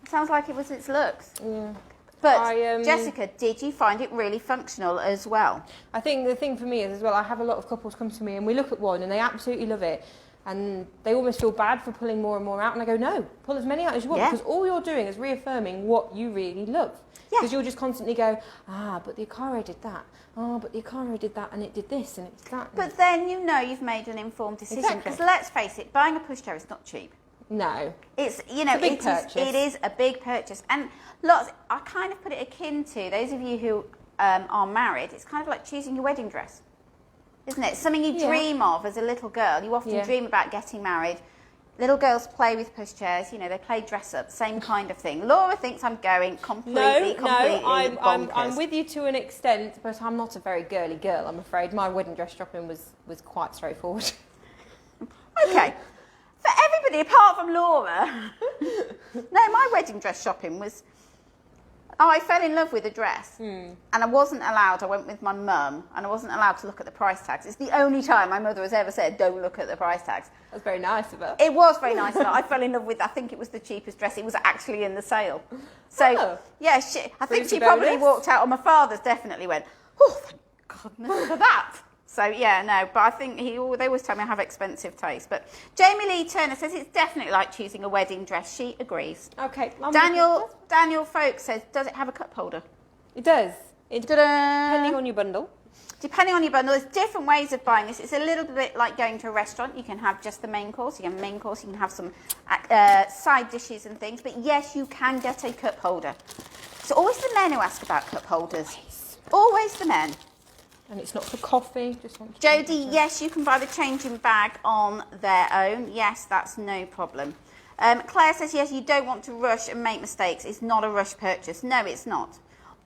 Speaker 1: It sounds like it was its looks.
Speaker 2: Yeah.
Speaker 1: But, Jessica, did you find it really functional as well?
Speaker 2: I think the thing for me is as well, I have a lot of couples come to me and we look at one and they absolutely love it. And they almost feel bad for pulling more and more out. And I go, no, pull as many out as you want.
Speaker 1: Yeah.
Speaker 2: Because all you're doing is reaffirming what you really love.
Speaker 1: Yeah.
Speaker 2: Because you'll just constantly go, but the Acara did that. Oh, but the Acara did that and it did this and it's that.
Speaker 1: But then you know you've made an informed decision.
Speaker 2: Exactly.
Speaker 1: Because let's face it, buying a pushchair is not cheap.
Speaker 2: No.
Speaker 1: It's, you know,
Speaker 2: It's a big purchase.
Speaker 1: it is a big purchase. And lots, I kind of put it akin to, those of you who are married, it's kind of like choosing your wedding dress, isn't it? Something you dream of as a little girl. You often dream about getting married. Little girls play with pushchairs, you know, they play dress up, same kind of thing. Laura thinks I'm going completely
Speaker 2: I'm with you to an extent, but I'm not a very girly girl, I'm afraid. My wedding dress shopping was quite straightforward.
Speaker 1: Okay. For everybody apart from Laura, no, my wedding dress shopping was, I fell in love with a dress and I wasn't allowed, I went with my mum and I wasn't allowed to look at the price tags. It's the only time my mother has ever said, don't look at the price tags.
Speaker 2: That's very nice of her.
Speaker 1: It was very nice. I fell in love with, I think it was the cheapest dress. It was actually in the sale. So, yeah, I think she probably walked out, or my father's definitely went, oh, thank goodness for that. So, yeah, no, but I think they always tell me I have expensive taste. But Jamie Lee Turner says it's definitely like choosing a wedding dress. She agrees.
Speaker 2: Okay.
Speaker 1: Daniel Folks says, does it have a cup holder?
Speaker 2: It does. Depending on your bundle.
Speaker 1: Depending on your bundle, there's different ways of buying this. It's a little bit like going to a restaurant. You can have just the main course. You can have a main course. You can have some side dishes and things. But yes, you can get a cup holder. It's always the men who ask about cup holders. Always the men.
Speaker 2: And it's not for coffee.
Speaker 1: Jodie, yes, you can buy the changing bag on their own. Yes, that's no problem. Claire says, yes, you don't want to rush and make mistakes. It's not a rush purchase. No, it's not.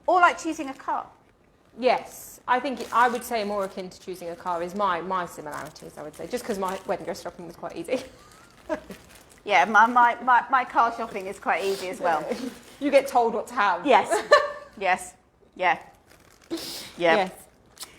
Speaker 1: Or like choosing a car.
Speaker 2: Yes. I think I would say more akin to choosing a car is my similarities, I would say. Just because my wedding dress shopping was quite easy.
Speaker 1: Yeah, my car shopping is quite easy as well.
Speaker 2: You get told what to have.
Speaker 1: Yes. Yes. Yeah. Yeah.
Speaker 2: Yes.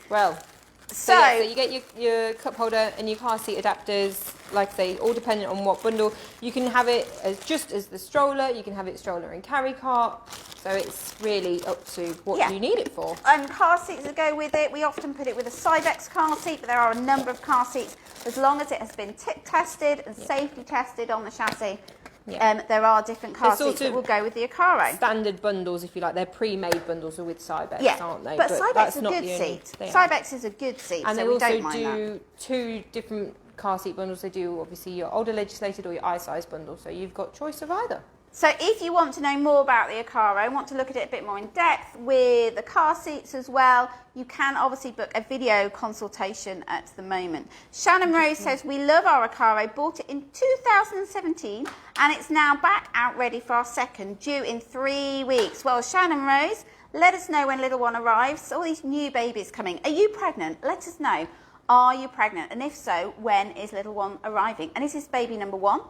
Speaker 2: Well, so you get your cup holder and your car seat adapters, like I say, all dependent on what bundle. You can have it as just as the stroller, you can have it stroller and carry cart, so it's really up to what you need it for.
Speaker 1: And car seats that go with it, we often put it with a Sidex car seat, but there are a number of car seats, as long as it has been tip tested and safety tested on the chassis. There are different car seats that will go with the Acara.
Speaker 2: Standard bundles, if you like, they're pre-made bundles with Sidex, aren't they?
Speaker 1: But Sidex is a good seat. Sidex is a good seat,
Speaker 2: and
Speaker 1: so
Speaker 2: they
Speaker 1: we
Speaker 2: also
Speaker 1: don't mind
Speaker 2: do
Speaker 1: that.
Speaker 2: 2 different car seat bundles. They do obviously your older legislated or your I-size bundle, so you've got choice of either.
Speaker 1: So if you want to know more about the Acara and want to look at it a bit more in depth with the car seats as well, you can obviously book a video consultation at the moment. Shannon Rose says, we love our Acara, bought it in 2017 and it's now back out ready for our second, due in 3 weeks. Well, Shannon Rose, let us know when little one arrives. All these new babies coming. Are you pregnant? Let us know. Are you pregnant? And if so, when is little one arriving? And is this baby number 1,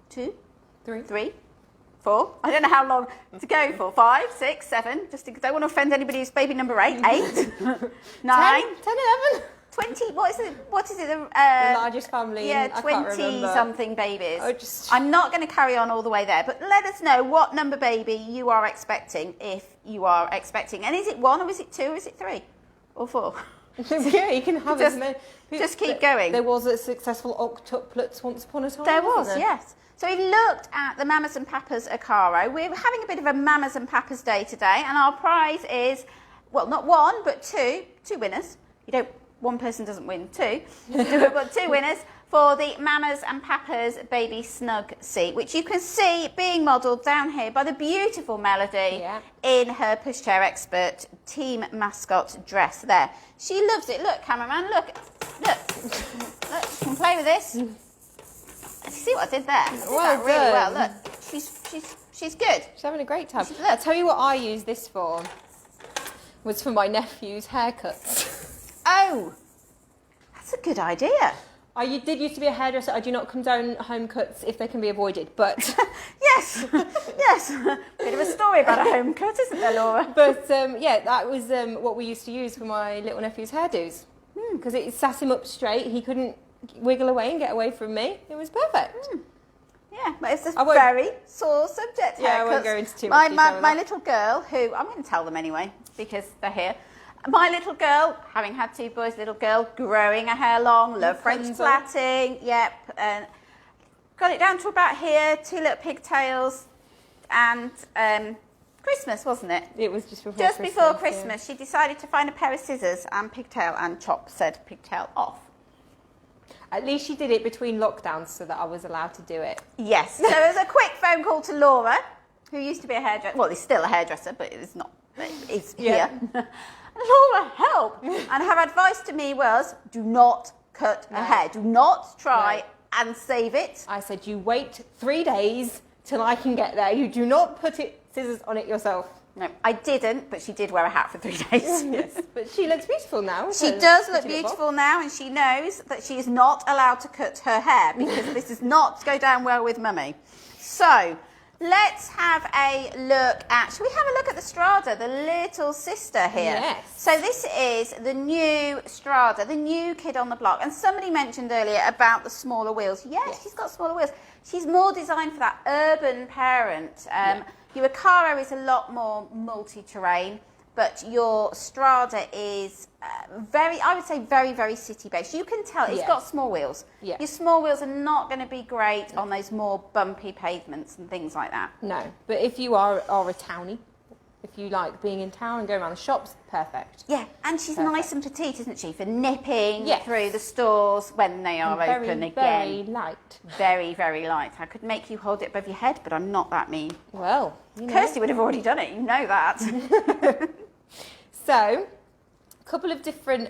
Speaker 1: 2, 3, 4? I don't know how long to go for. 5, 6, 7. Just don't want to offend anybody who's baby number 8. 8, 9,
Speaker 2: 10, 11.
Speaker 1: 20. What is it?
Speaker 2: The largest family.
Speaker 1: Yeah,
Speaker 2: I can't
Speaker 1: 20
Speaker 2: remember.
Speaker 1: something babies.
Speaker 2: Oh,
Speaker 1: I'm not going to carry on all the way there, but let us know what number baby you are expecting, if you are expecting. And is it 1 or is it 2 or is it 3? or 4?
Speaker 2: Yeah, you can have
Speaker 1: Just-
Speaker 2: as many.
Speaker 1: just keep going.
Speaker 2: There was a successful octuplets once upon a time.
Speaker 1: There
Speaker 2: wasn't
Speaker 1: was,
Speaker 2: there?
Speaker 1: yes. So we've looked at the Mamas and Papas Ocarro. We're having a bit of a Mamas and Papas day today, and our prize is, well, not one, but two winners. One person doesn't win, two. We've got 2 winners for the Mamas and Papas Baby Snug seat, which you can see being modelled down here by the beautiful Melody in her Pushchair Expert team mascot dress there. She loves it. Look, cameraman, look, you can play with this. See what I did there? I did that really well. Look, she's good.
Speaker 2: She's having a great time. I'll tell you what I used this for. Was for my nephew's haircuts.
Speaker 1: Oh, that's a good idea.
Speaker 2: I did used to be a hairdresser. I do not condone home cuts if they can be avoided, but
Speaker 1: yes. Bit of a story about a home cut, isn't there, Laura?
Speaker 2: but yeah, that was what we used to use for my little nephew's hairdos because it sat him up straight. He couldn't wiggle away and get away from me. It was perfect.
Speaker 1: Yeah, but it's a very sore subject.
Speaker 2: Yeah, I won't go into too much detail.
Speaker 1: My little girl, who I'm going to tell them anyway because they're here. My little girl, having had 2 boys, little girl, growing her hair long, love French plaiting, and got it down to about here, 2 little pigtails, and Christmas, wasn't it?
Speaker 2: It was just
Speaker 1: before Christmas. She decided to find a pair of scissors and pigtail and chop said pigtail off.
Speaker 2: At least she did it between lockdowns so that I was allowed to do it.
Speaker 1: Yes. So there was a quick phone call to Laura, who used to be a hairdresser. Well, he's still a hairdresser, but it's not. It's here. Laura, help! And her advice to me was, do not cut her hair. Do not try and save it.
Speaker 2: I said, you wait 3 days till I can get there. You do not put scissors on it yourself.
Speaker 1: No, I didn't, but she did wear a hat for 3 days.
Speaker 2: Yes, but she looks beautiful now.
Speaker 1: She does look beautiful now, and she knows that she is not allowed to cut her hair because this does not go down well with Mummy. So, let's have a look at, shall we have a look at the Strada, the little sister here?
Speaker 2: Yes.
Speaker 1: So this is the new Strada, the new kid on the block. And somebody mentioned earlier about the smaller wheels. Yes, she's got smaller wheels. She's more designed for that urban parent. Your Acara is a lot more multi-terrain, but your Strada is I would say very, very city-based. You can tell it's got small wheels.
Speaker 2: Yeah.
Speaker 1: Your small wheels are not going to be great on those more bumpy pavements and things like that.
Speaker 2: No, but if you are a townie, if you like being in town and going around the shops, perfect.
Speaker 1: Yeah, and she's nice and petite, isn't she, for nipping through the stores when they are open again.
Speaker 2: Very light.
Speaker 1: Very, very light. I could make you hold it above your head, but I'm not that mean.
Speaker 2: Well, you know.
Speaker 1: Kirsty would have already done it, you know that.
Speaker 2: So, a couple of different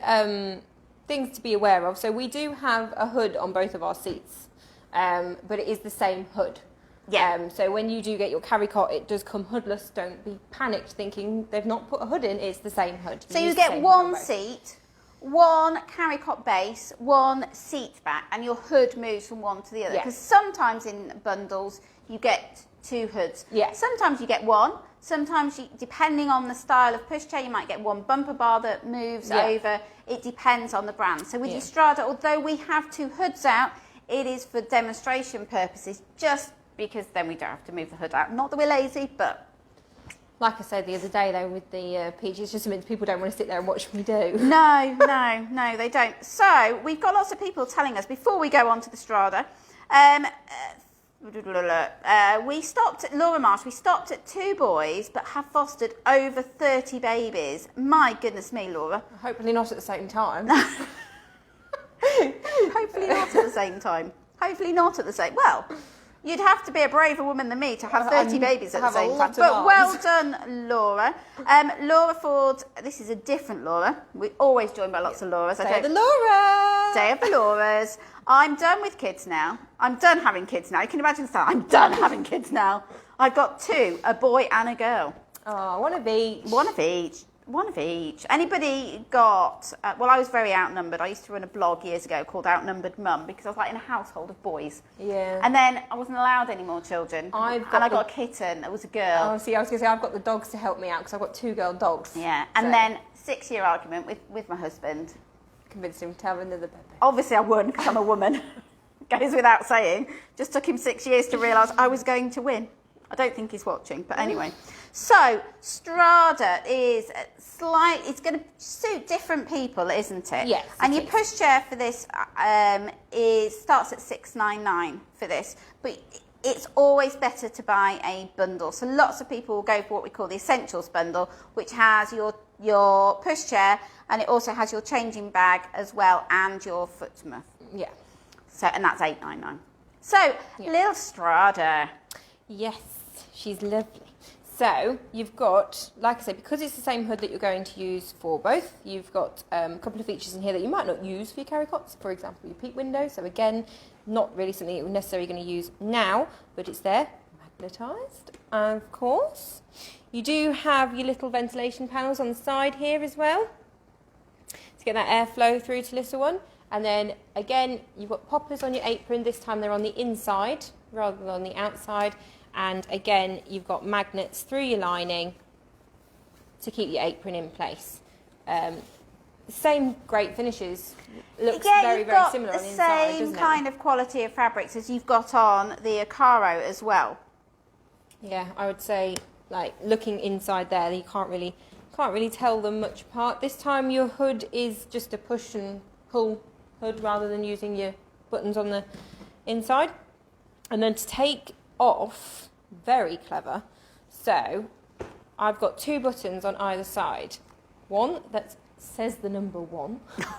Speaker 2: things to be aware of. So we do have a hood on both of our seats, but it is the same hood.
Speaker 1: Yeah.
Speaker 2: So when you do get your carry cot, it does come hoodless. Don't be panicked thinking they've not put a hood in. It's the same hood.
Speaker 1: So you get one seat, one carry cot base, one seat back, and your hood moves from one to the other. Because sometimes in bundles you get 2 hoods.
Speaker 2: Yeah.
Speaker 1: Sometimes you get one. Sometimes, depending on the style of pushchair, you might get one bumper bar that moves over. It depends on the brand. So with your Strada, although we have 2 hoods out, it is for demonstration purposes, just because then we don't have to move the hood out. Not that we're lazy, but...
Speaker 2: Like I said the other day, though, with the peach, it's just means people don't want to sit there and watch me do.
Speaker 1: No, they don't. So, we've got lots of people telling us, before we go on to the Strada, we stopped at Laura Marsh. We stopped at 2 boys, but have fostered over 30 babies. My goodness me, Laura.
Speaker 2: Hopefully not at the same time.
Speaker 1: Hopefully not at the same time. Hopefully not at the same... Well, you'd have to be a braver woman than me to have 30 babies at the same time. But well done, Laura. Laura Ford, this is a different Laura. We're always joined by lots of Lauras.
Speaker 2: Day of the Laura!
Speaker 1: Day of the Lauras. I'm done with kids now. I'm done having kids now. You can imagine that. I'm done having kids now. I've got 2, a boy and a girl.
Speaker 2: Oh, one of each.
Speaker 1: One of each. One of each. Anybody got... well, I was very outnumbered. I used to run a blog years ago called Outnumbered Mum because I was like in a household of boys.
Speaker 2: Yeah.
Speaker 1: And then I wasn't allowed any more children. I got a kitten. It was a girl.
Speaker 2: Oh, see, I was going to say, I've got the dogs to help me out because I've got 2 girl dogs.
Speaker 1: Yeah. And then 6-year argument with my husband.
Speaker 2: Convinced him to have another baby.
Speaker 1: Obviously I won because I'm a woman. Goes without saying. Just took him 6 years to realise I was going to win. I don't think he's watching, but anyway. So Strada is it's going to suit different people, isn't it?
Speaker 2: Yes.
Speaker 1: And your Pushchair for this starts at $6.99 for this, but it's always better to buy a bundle. So lots of people will go for what we call the Essentials bundle, which has your Pushchair, and it also has your changing bag as well, and your foot muff.
Speaker 2: Yeah.
Speaker 1: So, and that's $8.99. So, little Strada.
Speaker 2: Yes, she's lovely. So you've got, like I said, because it's the same hood that you're going to use for both, you've got a couple of features in here that you might not use for your carry cots. For example, your peak window. So again, not really something you're necessarily going to use now, but it's there, magnetised, of course. You do have your little ventilation panels on the side here as well to get that airflow through to little one. And then again, you've got poppers on your apron. This time they're on the inside rather than on the outside. And again, you've got magnets through your lining to keep your apron in place. Same great finishes. Looks very similar on the inside, doesn't it?
Speaker 1: the same kind of quality of fabrics as you've got on the Acara as well.
Speaker 2: Yeah, I would say, like, looking inside there, you can't really tell them much apart. This time your hood is just a push and pull hood rather than using your buttons on the inside. And then to take off, very clever. So I've got two buttons on either side. One that says the number 1.
Speaker 1: Guess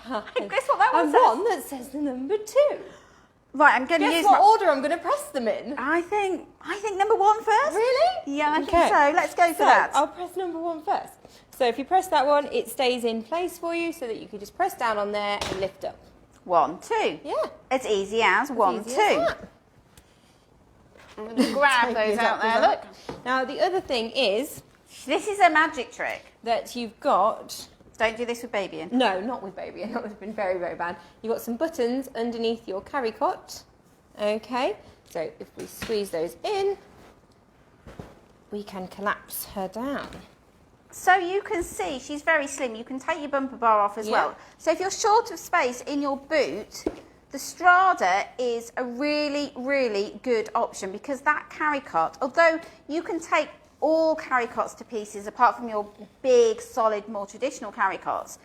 Speaker 1: what that
Speaker 2: and
Speaker 1: one
Speaker 2: one that says the number 2.
Speaker 1: Right, I'm going to use
Speaker 2: what order I'm going to press them in.
Speaker 1: I think number 1 first.
Speaker 2: Really?
Speaker 1: Yeah, I think so. Let's go for that.
Speaker 2: I'll press number 1 first. So if you press that one, it stays in place for you so that you can just press down on there and lift up.
Speaker 1: 1, 2.
Speaker 2: Yeah.
Speaker 1: As easy as 1, 2. I'm going to grab those out there, look.
Speaker 2: Now, the other thing is...
Speaker 1: This is a magic trick.
Speaker 2: That you've got...
Speaker 1: Don't do this with baby in.
Speaker 2: No, not with baby in. That would have been very, very bad. You've got some buttons underneath your carry cot. Okay. So if we squeeze those in, we can collapse her down.
Speaker 1: So you can see she's very slim. You can take your bumper bar off as well. So if you're short of space in your boot, the Strada is a really, really good option because that carry cot, although you can take all carry cots to pieces apart from your big, solid, more traditional carry cots,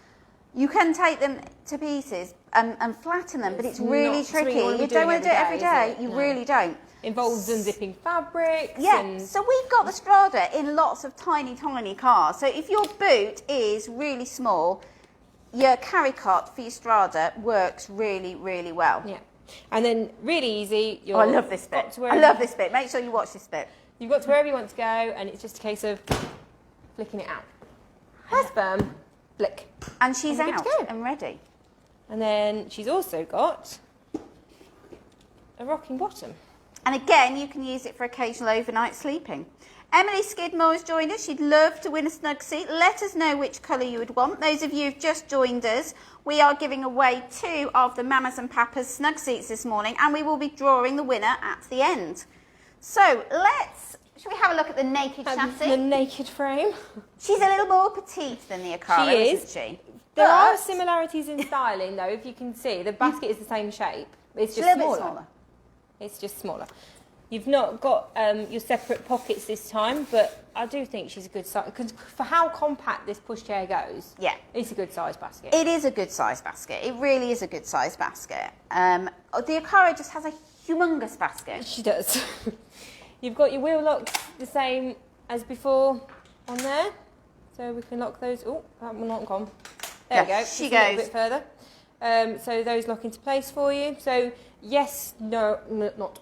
Speaker 1: you can take them to pieces and flatten them, but it's really tricky. You don't want to do it every day. You really don't.
Speaker 2: Involves unzipping fabrics.
Speaker 1: Yeah, so we've got the Strada in lots of tiny, tiny cars. So if your boot is really small, your carry cot for your Strada works really, really well.
Speaker 2: Yeah. And then really easy.
Speaker 1: I love this bit. I love this bit. Make sure you watch this bit.
Speaker 2: You've got to wherever you want to go, and it's just a case of flicking it out. That's firm. Flick.
Speaker 1: And she's out and ready.
Speaker 2: And then she's also got a rocking bottom.
Speaker 1: And again, you can use it for occasional overnight sleeping. Emily Skidmore has joined us. She'd love to win a snug seat. Let us know which colour you would want. Those of you who've just joined us, we are giving away 2 of the Mamas and Papas snug seats this morning, and we will be drawing the winner at the end. So shall we have a look at the naked chassis?
Speaker 2: The naked frame.
Speaker 1: She's a little more petite than the Acara, isn't she?
Speaker 2: There are similarities in styling, though, if you can see. The basket is the same shape. It's just
Speaker 1: a little bit smaller.
Speaker 2: It's just smaller. You've not got your separate pockets this time, but I do think she's a good size. Because for how compact this pushchair goes, it's a good size basket.
Speaker 1: It is a good size basket. It really is a good size basket. The Acara just has a humongous basket.
Speaker 2: She does. You've got your wheel locks the same as before on there. So we can lock those. Oh, that one not gone. There we go.
Speaker 1: She
Speaker 2: goes. A little bit further. So those lock into place for you. So yes, not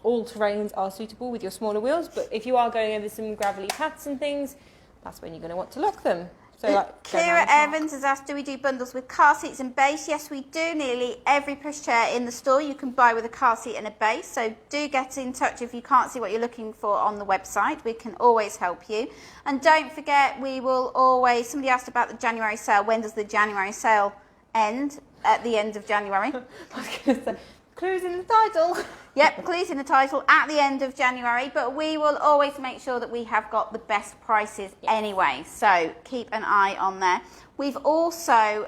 Speaker 2: all terrains are suitable with your smaller wheels, but if you are going over some gravelly paths and things, that's when you're going to want to lock them. So
Speaker 1: Kira Evans has asked, do we do bundles with car seats and base? Yes, we do. Nearly every pushchair in the store you can buy with a car seat and a base. So do get in touch if you can't see what you're looking for on the website. We can always help you. And don't forget, we will always... Somebody asked about the January sale. When does the January sale end? At the end of January.
Speaker 2: I was going to say... Clues in the title.
Speaker 1: Yep, clues in the title at the end of January, but we will always make sure that we have got the best prices anyway, so keep an eye on there. We've also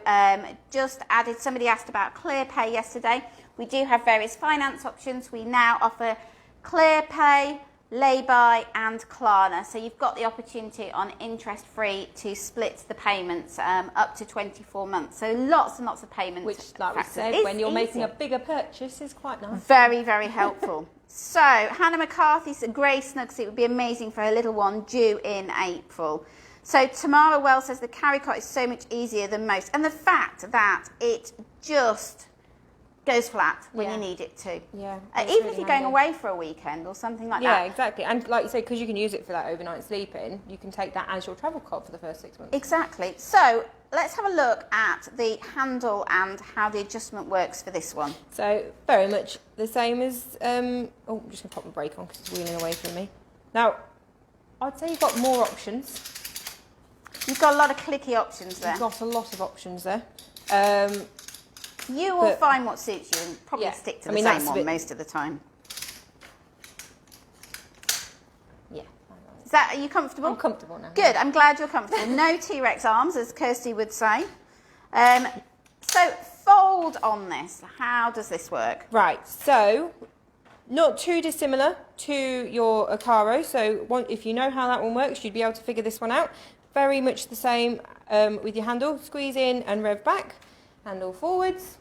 Speaker 1: just added, somebody asked about Clearpay yesterday. We do have various finance options. We now offer Clearpay, Laybuy and Klarna. So you've got the opportunity on interest-free to split the payments up to 24 months. So lots and lots of payments.
Speaker 2: Which, like we said, when you're making a bigger purchase is quite nice.
Speaker 1: Very, very helpful. So Hannah McCarthy's a grey snug seat would be amazing for her little one due in April. So Tamara Wells says the carry cot is so much easier than most. And the fact that it just goes flat when you need it to.
Speaker 2: Yeah.
Speaker 1: Even if you're going away for a weekend or something like that.
Speaker 2: Yeah, exactly. And like you say, because you can use it for that overnight sleeping, you can take that as your travel cot for the first 6 months.
Speaker 1: Exactly. So let's have a look at the handle and how the adjustment works for this one.
Speaker 2: So very much the same as, oh, I'm just going to pop my brake on because it's wheeling away from me. Now, I'd say you've got more options.
Speaker 1: You've got a lot of clicky options there.
Speaker 2: You've got a lot of options there.
Speaker 1: You will find what suits you and probably stick to the same one most of the time.
Speaker 2: Yeah.
Speaker 1: Are you comfortable?
Speaker 2: I'm comfortable now.
Speaker 1: Good, I'm glad you're comfortable. No T-Rex arms, as Kirsty would say. So fold on this. How does this work?
Speaker 2: Right, so not too dissimilar to your Acara. So if you know how that one works, you'd be able to figure this one out. Very much the same with your handle. Squeeze in and rev back. Handle forwards.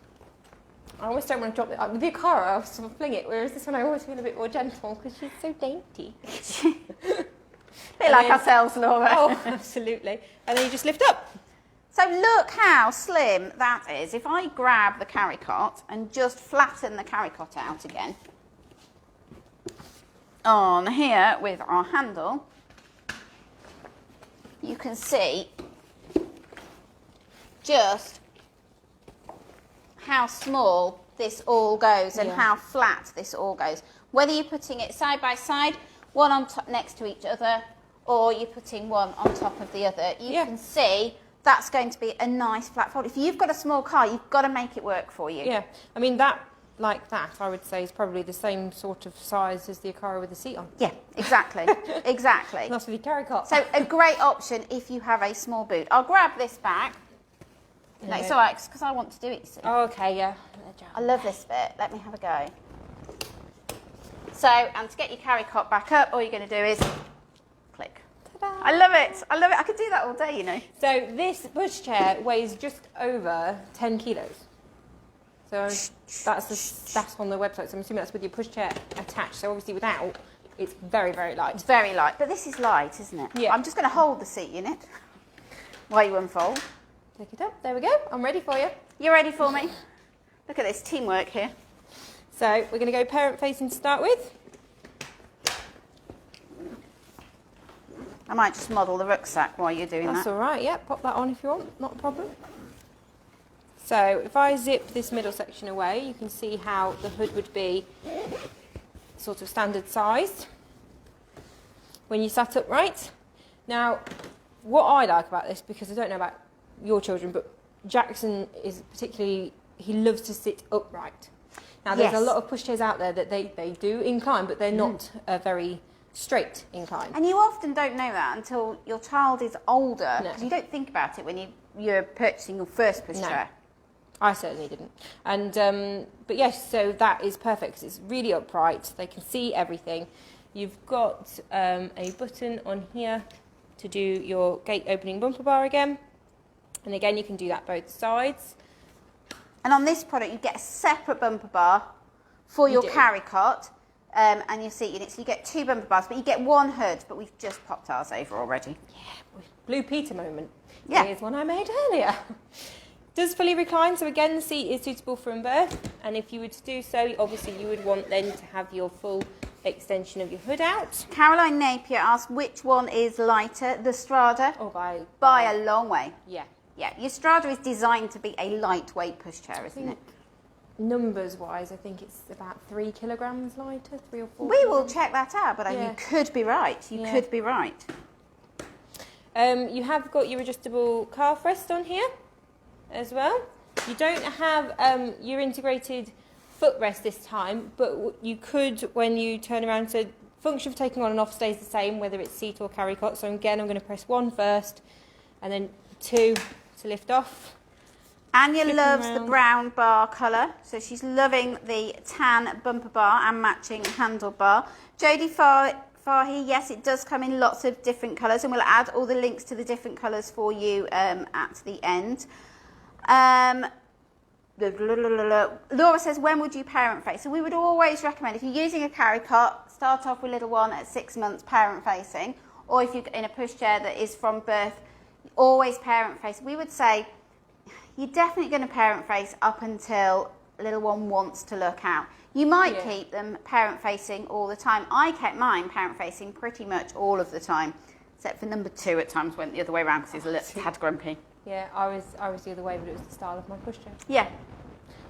Speaker 2: I always don't want to drop it. With the Acara, I sort of fling it, whereas this one I always feel a bit more gentle because she's so dainty.
Speaker 1: Bit like ourselves, Laura.
Speaker 2: Oh, absolutely. And then you just lift up.
Speaker 1: So look how slim that is. If I grab the carry cot and just flatten the carry cot out again, on here with our handle, you can see just how small this all goes and how flat this all goes. Whether you're putting it side by side, one on top next to each other, or you're putting one on top of the other, you can see that's going to be a nice flat fold. If you've got a small car, you've got to make it work for you.
Speaker 2: Yeah, I mean that, like that, I would say is probably the same sort of size as the Acara with the seat on.
Speaker 1: Yeah, exactly, exactly.
Speaker 2: That's with your carry cot.
Speaker 1: So a great option if you have a small boot. I'll grab this back. No, it's all right, because I want to do it, you see.
Speaker 2: Oh, okay, yeah.
Speaker 1: I love this bit. Let me have a go. So, and to get your carry cot back up, all you're going to do is click. Ta-da. I love it. I love it. I could do that all day, you know.
Speaker 2: So this Pushchair weighs just over 10 kilos. So that's the stat on the website. So I'm assuming that's with your Pushchair attached. So obviously without, it's very, very light.
Speaker 1: It's very light. But this is light, isn't it?
Speaker 2: Yeah.
Speaker 1: I'm just going to hold the seat unit while you unfold.
Speaker 2: Take it up. There we go. I'm ready for you.
Speaker 1: You ready for me? Look at this teamwork here.
Speaker 2: So we're going to go parent facing to start with.
Speaker 1: I might just model the rucksack while you're doing
Speaker 2: That's
Speaker 1: that.
Speaker 2: all right. Yeah, pop that on if you want. Not a problem. So if I zip this middle section away, you can see how the hood would be sort of standard size when you sat upright. Now, what I like about this, because I don't know about your children, but Jackson is particularly, he loves to sit upright. Now, there's a lot of pushchairs out there that they do incline, but they're not a very straight incline.
Speaker 1: And you often don't know that until your child is older, because you don't think about it when you're purchasing your first pushchair.
Speaker 2: No. I certainly didn't. And but yes, so that is perfect because it's really upright. They can see everything. You've got a button on here to do your gate opening bumper bar again. And again, you can do that both sides.
Speaker 1: And on this product, you get a separate bumper bar for your carry cot and your seat unit. So you get two bumper bars, but you get one hood. But we've just popped ours over already.
Speaker 2: Yeah, Blue Peter moment.
Speaker 1: Yeah.
Speaker 2: Here's one I made earlier. Does fully recline, so again, the seat is suitable for in birth. And if you were to do so, obviously you would want then to have your full extension of your hood out.
Speaker 1: Caroline Napier asked which one is lighter, the Strada?
Speaker 2: Or
Speaker 1: by a long way.
Speaker 2: Yeah.
Speaker 1: Yeah, your Strada is designed to be a lightweight pushchair, isn't it?
Speaker 2: Numbers-wise, I think it's about 3 kilograms lighter, 3 or 4.
Speaker 1: We will check that out, but you could be right. You could be right.
Speaker 2: You have got your adjustable calf rest on here as well. You don't have your integrated footrest this time, but you could when you turn around. So function for taking on and off stays the same, whether it's seat or carry cot. So again, I'm going to press 1 first, and then 2 to lift off.
Speaker 1: Anya loves the brown bar colour, so she's loving the tan bumper bar and matching handlebar. Jodie far here. Yes, it does come in lots of different colours, and we'll add all the links to the different colours for you at the end. Laura says, when would you parent face? So we would always recommend, if you're using a carry cot, start off with little one at 6 months parent facing, or if you're in a pushchair that is from birth, always parent face. We would say you're definitely going to parent face up until little one wants to look out. You might keep them parent facing all the time. I kept mine parent facing pretty much all of the time, except for number 2 at times went the other way around because he was a little tad grumpy.
Speaker 2: Yeah, I was the other way, but it was the style of my pushchair.
Speaker 1: Yeah.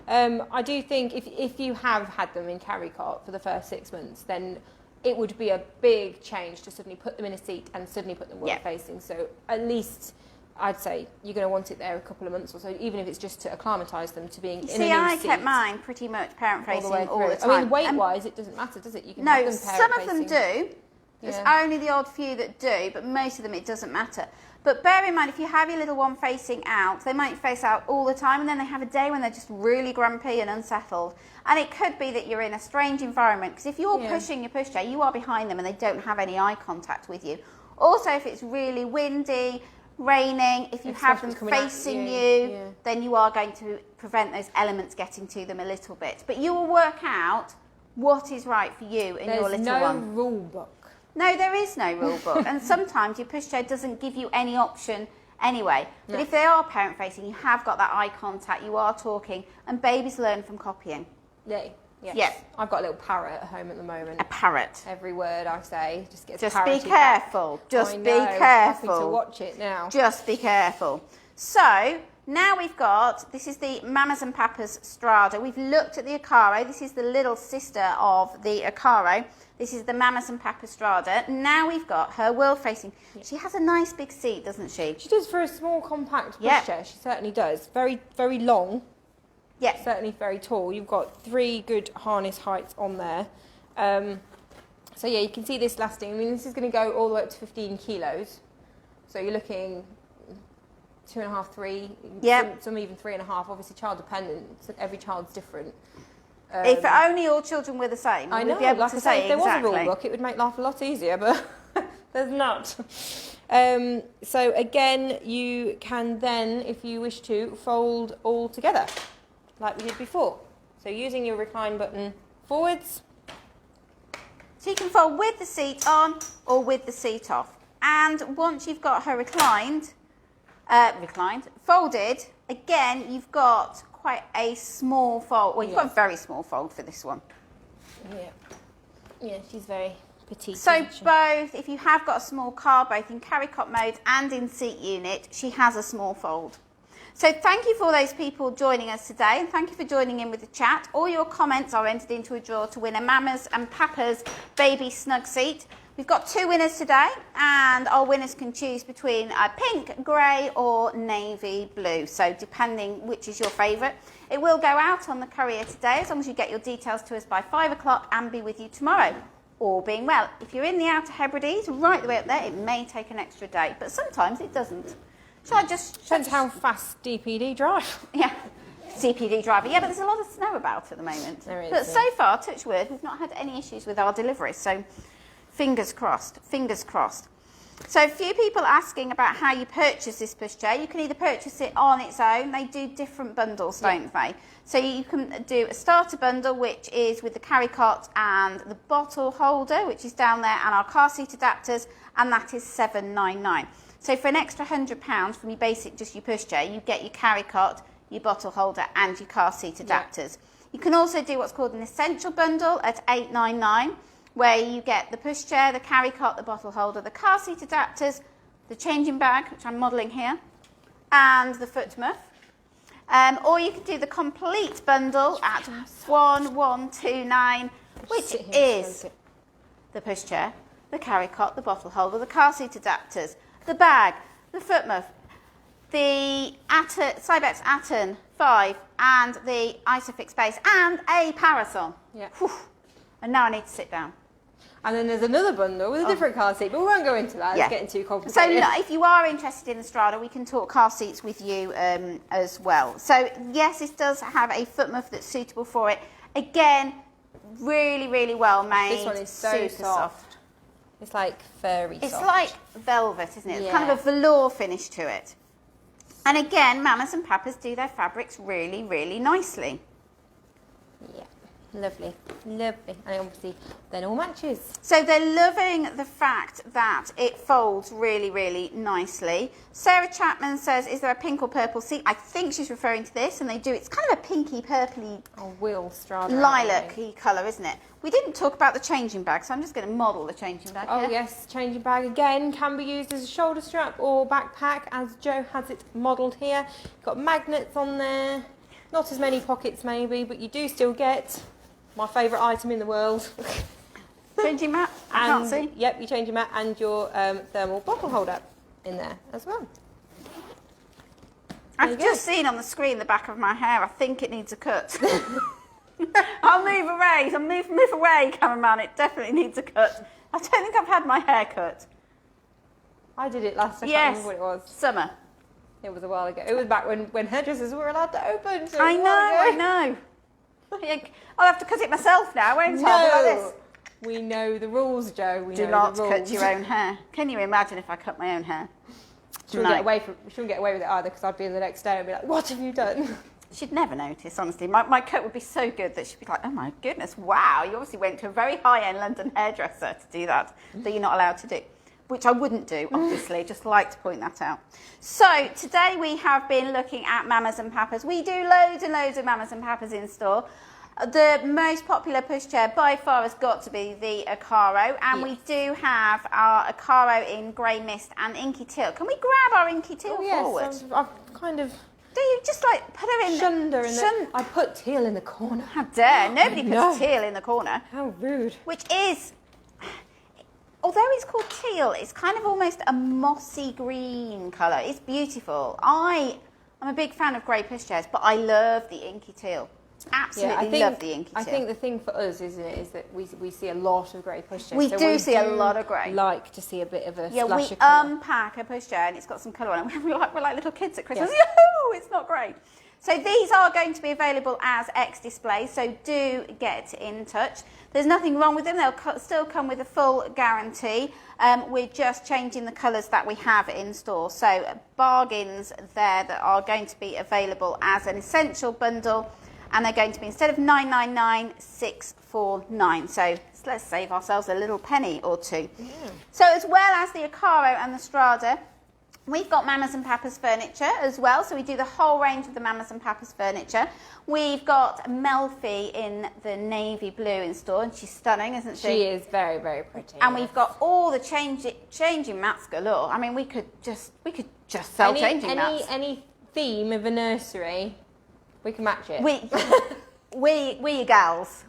Speaker 2: I do think if you have had them in carry cot for the first 6 months, then it would be a big change to suddenly put them in a seat and suddenly put them world facing. So at least I'd say you're going to want it there a couple of months or so, even if it's just to acclimatise them to being in a new seat.
Speaker 1: I kept mine pretty much parent facing all the time.
Speaker 2: I mean, weight wise, it doesn't matter, does it? You can have them
Speaker 1: some of them do. There's only the odd few that do, but most of them it doesn't matter. But bear in mind, if you have your little one facing out, they might face out all the time, and then they have a day when they're just really grumpy and unsettled. And it could be that you're in a strange environment, because if you're pushing your pushchair, you are behind them and they don't have any eye contact with you. Also, if it's really windy, raining, if you have them facing you, then you are going to prevent those elements getting to them a little bit. But you will work out what is right for you and your little one.
Speaker 2: There's no rule book.
Speaker 1: No, there is no rule book. And sometimes your pushchair doesn't give you any option anyway. But if they are parent facing, you have got that eye contact, you are talking, and babies learn from copying.
Speaker 2: Yes.
Speaker 1: Yeah.
Speaker 2: I've got a little parrot at home at the moment.
Speaker 1: A parrot.
Speaker 2: Every word I say just gets
Speaker 1: Just
Speaker 2: parroted
Speaker 1: be careful.
Speaker 2: back.
Speaker 1: Just
Speaker 2: I
Speaker 1: be
Speaker 2: know.
Speaker 1: careful.
Speaker 2: Happy to watch it now.
Speaker 1: Just be careful. So now we've got, this is the Mamas and Papas Strada. We've looked at the Acara. This is the little sister of the Acara. This is the Mamas and Papas Strada. Now we've got her world facing. She has a nice big seat, doesn't she?
Speaker 2: She does for a small, compact pushchair. She certainly does. Very, very long.
Speaker 1: Yeah.
Speaker 2: Certainly very tall. You've got 3 good harness heights on there. So yeah, you can see this lasting. I mean, this is going to go all the way up to 15 kilos. So you're looking 2.5, 3. Some even 3.5. Obviously, child dependent. So every child's different.
Speaker 1: If only all children were the same,
Speaker 2: I know.
Speaker 1: we'd be able
Speaker 2: like
Speaker 1: to
Speaker 2: I say, if there
Speaker 1: exactly.
Speaker 2: was a rule book, it would make life a lot easier, but there's not. So again, you can then, if you wish to, fold all together, like we did before. So using your recline button forwards.
Speaker 1: So you can fold with the seat on or with the seat off. And once you've got her folded, again, you've got quite a small fold. Well, you've got a very small fold for this one.
Speaker 2: Yeah, she's very petite.
Speaker 1: So both, if you have got a small car, both in carry cot mode and in seat unit, she has a small fold. So thank you for those people joining us today, and thank you for joining in with the chat. All your comments are entered into a draw to win a Mamas and Papas Baby Snug seat. We've got 2 winners today, and our winners can choose between pink, grey or navy blue. So depending which is your favourite. It will go out on the courier today, as long as you get your details to us by 5 o'clock and be with you tomorrow. All being well. If you're in the Outer Hebrides, right the way up there, it may take an extra day, but sometimes it doesn't. Shall I just...
Speaker 2: Depends how fast DPD drive.
Speaker 1: Yeah. CPD driver. Yeah, but there's a lot of snow about at the moment.
Speaker 2: There is.
Speaker 1: But so far, touch wood, we've not had any issues with our deliveries. So fingers crossed, fingers crossed. So a few people asking about how you purchase this pushchair. You can either purchase it on its own. They do different bundles, don't they? So you can do a starter bundle, which is with the carry cot and the bottle holder, which is down there, and our car seat adapters, and that is $7.99. So for an extra £100 from your basic, just your pushchair, you get your carry cot, your bottle holder, and your car seat adapters. You can also do what's called an essential bundle at $8.99, where you get the pushchair, the carry cot, the bottle holder, the car seat adapters, the changing bag, which I'm modelling here, and the foot muff. Or you can do the complete bundle at $1129, which is the pushchair, the carry cot, the bottle holder, the car seat adapters, the bag, the foot muff, the Cybex Atten 5, and the Isofix base, and a parasol.
Speaker 2: Yeah.
Speaker 1: Whew. And now I need to sit down.
Speaker 2: And then there's another bundle with a different car seat, but we won't go into that. It's getting too complicated.
Speaker 1: So if you are interested in the Strada, we can talk car seats with you as well. So yes, this does have a foot muff that's suitable for it. Again, really, really well made.
Speaker 2: This one is so
Speaker 1: super soft.
Speaker 2: It's like furry
Speaker 1: It's
Speaker 2: soft.
Speaker 1: like velvet, isn't it? It's kind of a velour finish to it. And again, Mamas and Papas do their fabrics really, really nicely.
Speaker 2: Yeah, lovely, lovely. And obviously, then all matches.
Speaker 1: So they're loving the fact that it folds really, really nicely. Sarah Chapman says, is there a pink or purple seat? I think she's referring to this, and they do. It's kind of a pinky, purpley,
Speaker 2: Strada.
Speaker 1: lilac-y colour, isn't it? We didn't talk about the changing bag, so I'm just going to model the changing bag.
Speaker 2: Oh yes, changing bag again can be used as a shoulder strap or backpack, as Jo has it modelled here. Got magnets on there. Not as many pockets maybe, but you do still get my favourite item in the world.
Speaker 1: Changing mat, I can't see.
Speaker 2: Yep, your changing mat and your thermal bottle holder in there as well.
Speaker 1: I've just seen on the screen the back of my hair. I think it needs a cut. I'll move away. So move away, cameraman. It definitely needs a cut. I don't think I've had my hair cut.
Speaker 2: I did it last. I can't remember what it was.
Speaker 1: Summer.
Speaker 2: It was a while ago. It was back when hairdressers were allowed to open. So
Speaker 1: I know. I'll have to cut it myself now, won't I? I'll be like this.
Speaker 2: We know the rules, Jo. We
Speaker 1: Do
Speaker 2: know
Speaker 1: not
Speaker 2: the rules.
Speaker 1: cut your own hair. Can you imagine if I cut my own hair?
Speaker 2: She wouldn't get away with it either, because I'd be in the next day and be like, "What have you done?"
Speaker 1: She'd never notice, honestly. My cut would be so good that she'd be like, oh my goodness, wow, you obviously went to a very high-end London hairdresser to do that you're not allowed to do. Which I wouldn't do, obviously, just like to point that out. So today we have been looking at Mamas and Papas. We do loads and loads of Mamas and Papas in store. The most popular pushchair by far has got to be the Acaro, and we do have our Acaro in grey mist and inky teal. Can we grab our inky teal forward?
Speaker 2: Yes, I've kind of...
Speaker 1: Do you just like put her in?
Speaker 2: Shunned her in the... I put teal in the corner.
Speaker 1: How dare! Nobody puts teal in the corner.
Speaker 2: How rude.
Speaker 1: Which is, although it's called teal, it's kind of almost a mossy green colour. It's beautiful. I'm a big fan of grey pushchairs, but I love the inky teal. Absolutely love the inky teal.
Speaker 2: I think the thing for us, isn't it, is that we see a lot of grey pushchairs.
Speaker 1: We do see a lot of grey.
Speaker 2: Like to see a bit of a
Speaker 1: we
Speaker 2: splash of colour.
Speaker 1: unpack a pushchair and it's got some colour on it. We're like little kids at Christmas. Yoo-hoo! It's not grey. So these are going to be available as X displays, so do get in touch. There's nothing wrong with them. They'll still come with a full guarantee. We're just changing the colours that we have in store. So bargains there that are going to be available as an essential bundle. And they're going to be, instead of $9.99, $6.49. So let's save ourselves a little penny or two. Yeah. So as well as the Acaro and the Strada, we've got Mamas and Papas furniture as well. So we do the whole range of the Mamas and Papas furniture. We've got Melfi in the navy blue in store, and she's stunning, isn't she?
Speaker 2: She is very, very pretty.
Speaker 1: And we've got all the changing mats galore. I mean, we could just sell changing mats.
Speaker 2: Any theme of a nursery. We can match it.
Speaker 1: We your gals.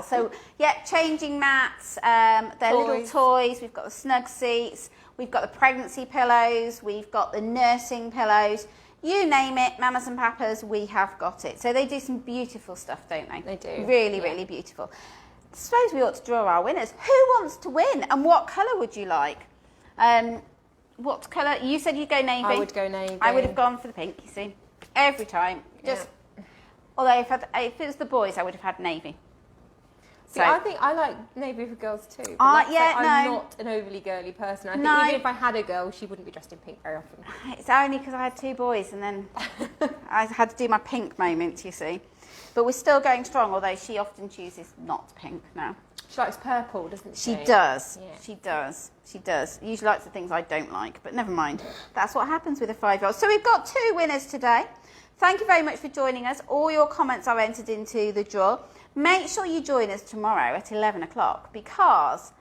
Speaker 1: So yeah, changing mats, they're little toys. We've got the snug seats. We've got the pregnancy pillows. We've got the nursing pillows. You name it, Mamas and Papas, we have got it. So they do some beautiful stuff, don't they?
Speaker 2: They do.
Speaker 1: Really, really beautiful. I suppose we ought to draw our winners. Who wants to win? And what colour would you like? What colour? You said you'd go navy.
Speaker 2: I would go navy.
Speaker 1: I would have gone for the pink, you see. Every time. Although if it was the boys, I would have had navy.
Speaker 2: See, I think I like navy for girls too. I'm not an overly girly person. I think even if I had a girl, she wouldn't be dressed in pink very often.
Speaker 1: It's only because I had two boys and then I had to do my pink moment, you see. But we're still going strong, although she often chooses not pink now.
Speaker 2: She likes purple, doesn't she?
Speaker 1: She does.
Speaker 2: Yeah.
Speaker 1: She does. Usually likes the things I don't like, but never mind. That's what happens with a 5-year-old. So we've got 2 winners today. Thank you very much for joining us. All your comments are entered into the draw. Make sure you join us tomorrow at 11 o'clock because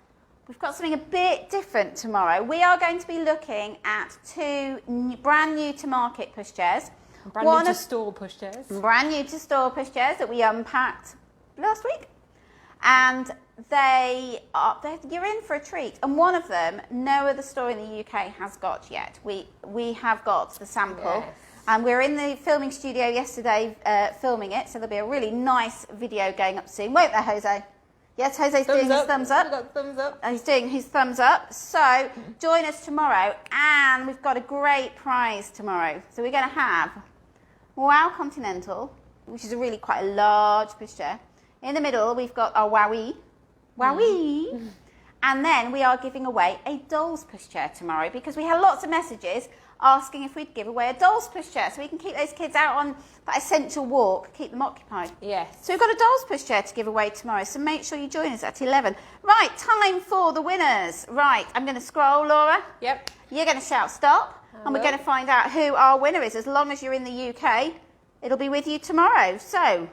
Speaker 1: we've got something a bit different tomorrow. We are going to be looking at 2 brand new to market pushchairs.
Speaker 2: Brand new to store pushchairs.
Speaker 1: Brand new to store pushchairs that we unpacked last week. And you're in for a treat. And one of them, no other store in the UK has got yet. We have got the sample. Yes. And we're in the filming studio yesterday filming it, so there'll be a really nice video going up soon. Won't there, Jose? Yes, Jose's doing his thumbs up.
Speaker 2: Got thumbs up.
Speaker 1: He's doing his thumbs up. So join us tomorrow, and we've got a great prize tomorrow. So we're going to have Wow Continental, which is quite a large pushchair. In the middle, we've got our Wowie. And then we are giving away a doll's pushchair tomorrow because we had lots of messages asking if we'd give away a doll's pushchair so we can keep those kids out on that essential walk, keep them occupied.
Speaker 2: Yes.
Speaker 1: So we've got a doll's pushchair to give away tomorrow, so make sure you join us at 11. Right, time for the winners. Right, I'm going to scroll, Laura.
Speaker 2: Yep.
Speaker 1: You're going to shout stop, and we're going to find out who our winner is. As long as you're in the UK, it'll be with you tomorrow. So,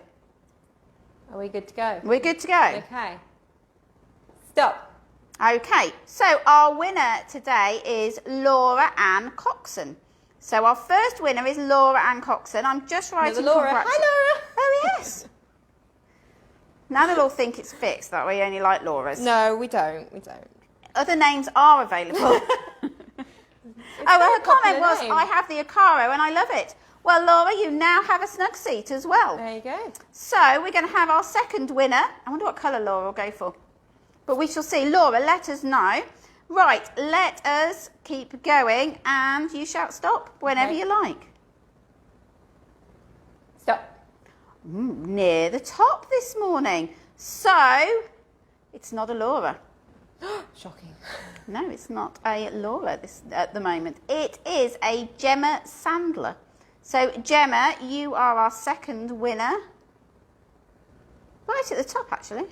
Speaker 2: are we good to go?
Speaker 1: We're good to go.
Speaker 2: Okay. Stop.
Speaker 1: Okay, so our winner today is Laura Ann Coxon. So our first winner is Laura Ann Coxon. I'm just writing.
Speaker 2: Laura. Hi, Laura.
Speaker 1: Oh yes. Now they'll all think it's fixed that we only like Laura's.
Speaker 2: No, we don't. We don't.
Speaker 1: Other names are available. Her comment was,
Speaker 2: name.
Speaker 1: I have the Acara and I love it. Well, Laura, you now have a snug seat as well.
Speaker 2: There you go.
Speaker 1: So we're going to have our second winner. I wonder what colour Laura will go for. But we shall see. Laura, let us know. Right, let us keep going and you shout stop whenever you like.
Speaker 2: Stop.
Speaker 1: Near the top this morning. So, it's not a Laura.
Speaker 2: Shocking.
Speaker 1: No, it's not a Laura at the moment. It is a Gemma Sandler. So, Gemma, you are our second winner. Right at the top, actually.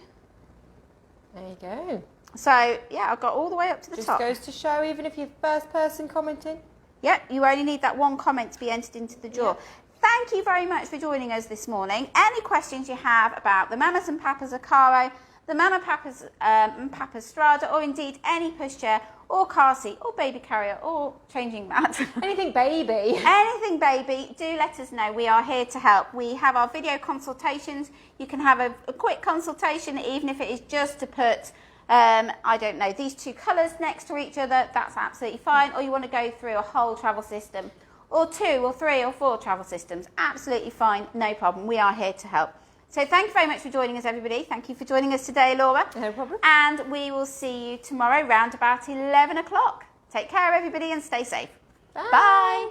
Speaker 2: There you go.
Speaker 1: So, yeah, I've got all the way up to the top.
Speaker 2: Just goes to show, even if you're first person commenting.
Speaker 1: Yep, you only need that one comment to be entered into the draw. Yep. Thank you very much for joining us this morning. Any questions you have about the Mamas and Papas Ocarro, the Mamas Papas and Papas Strada, or indeed any pushchair or car seat or baby carrier or changing mat.
Speaker 2: Anything baby.
Speaker 1: Anything baby, do let us know. We are here to help. We have our video consultations. You can have a quick consultation, even if it is just to put, I don't know, these two colours next to each other. That's absolutely fine. Or you want to go through a whole travel system, or 2 or 3 or 4 travel systems. Absolutely fine, no problem. We are here to help. So thank you very much for joining us, everybody. Thank you for joining us today, Laura.
Speaker 2: No problem.
Speaker 1: And we will see you tomorrow round about 11 o'clock. Take care, everybody, and stay safe.
Speaker 2: Bye.
Speaker 1: Bye.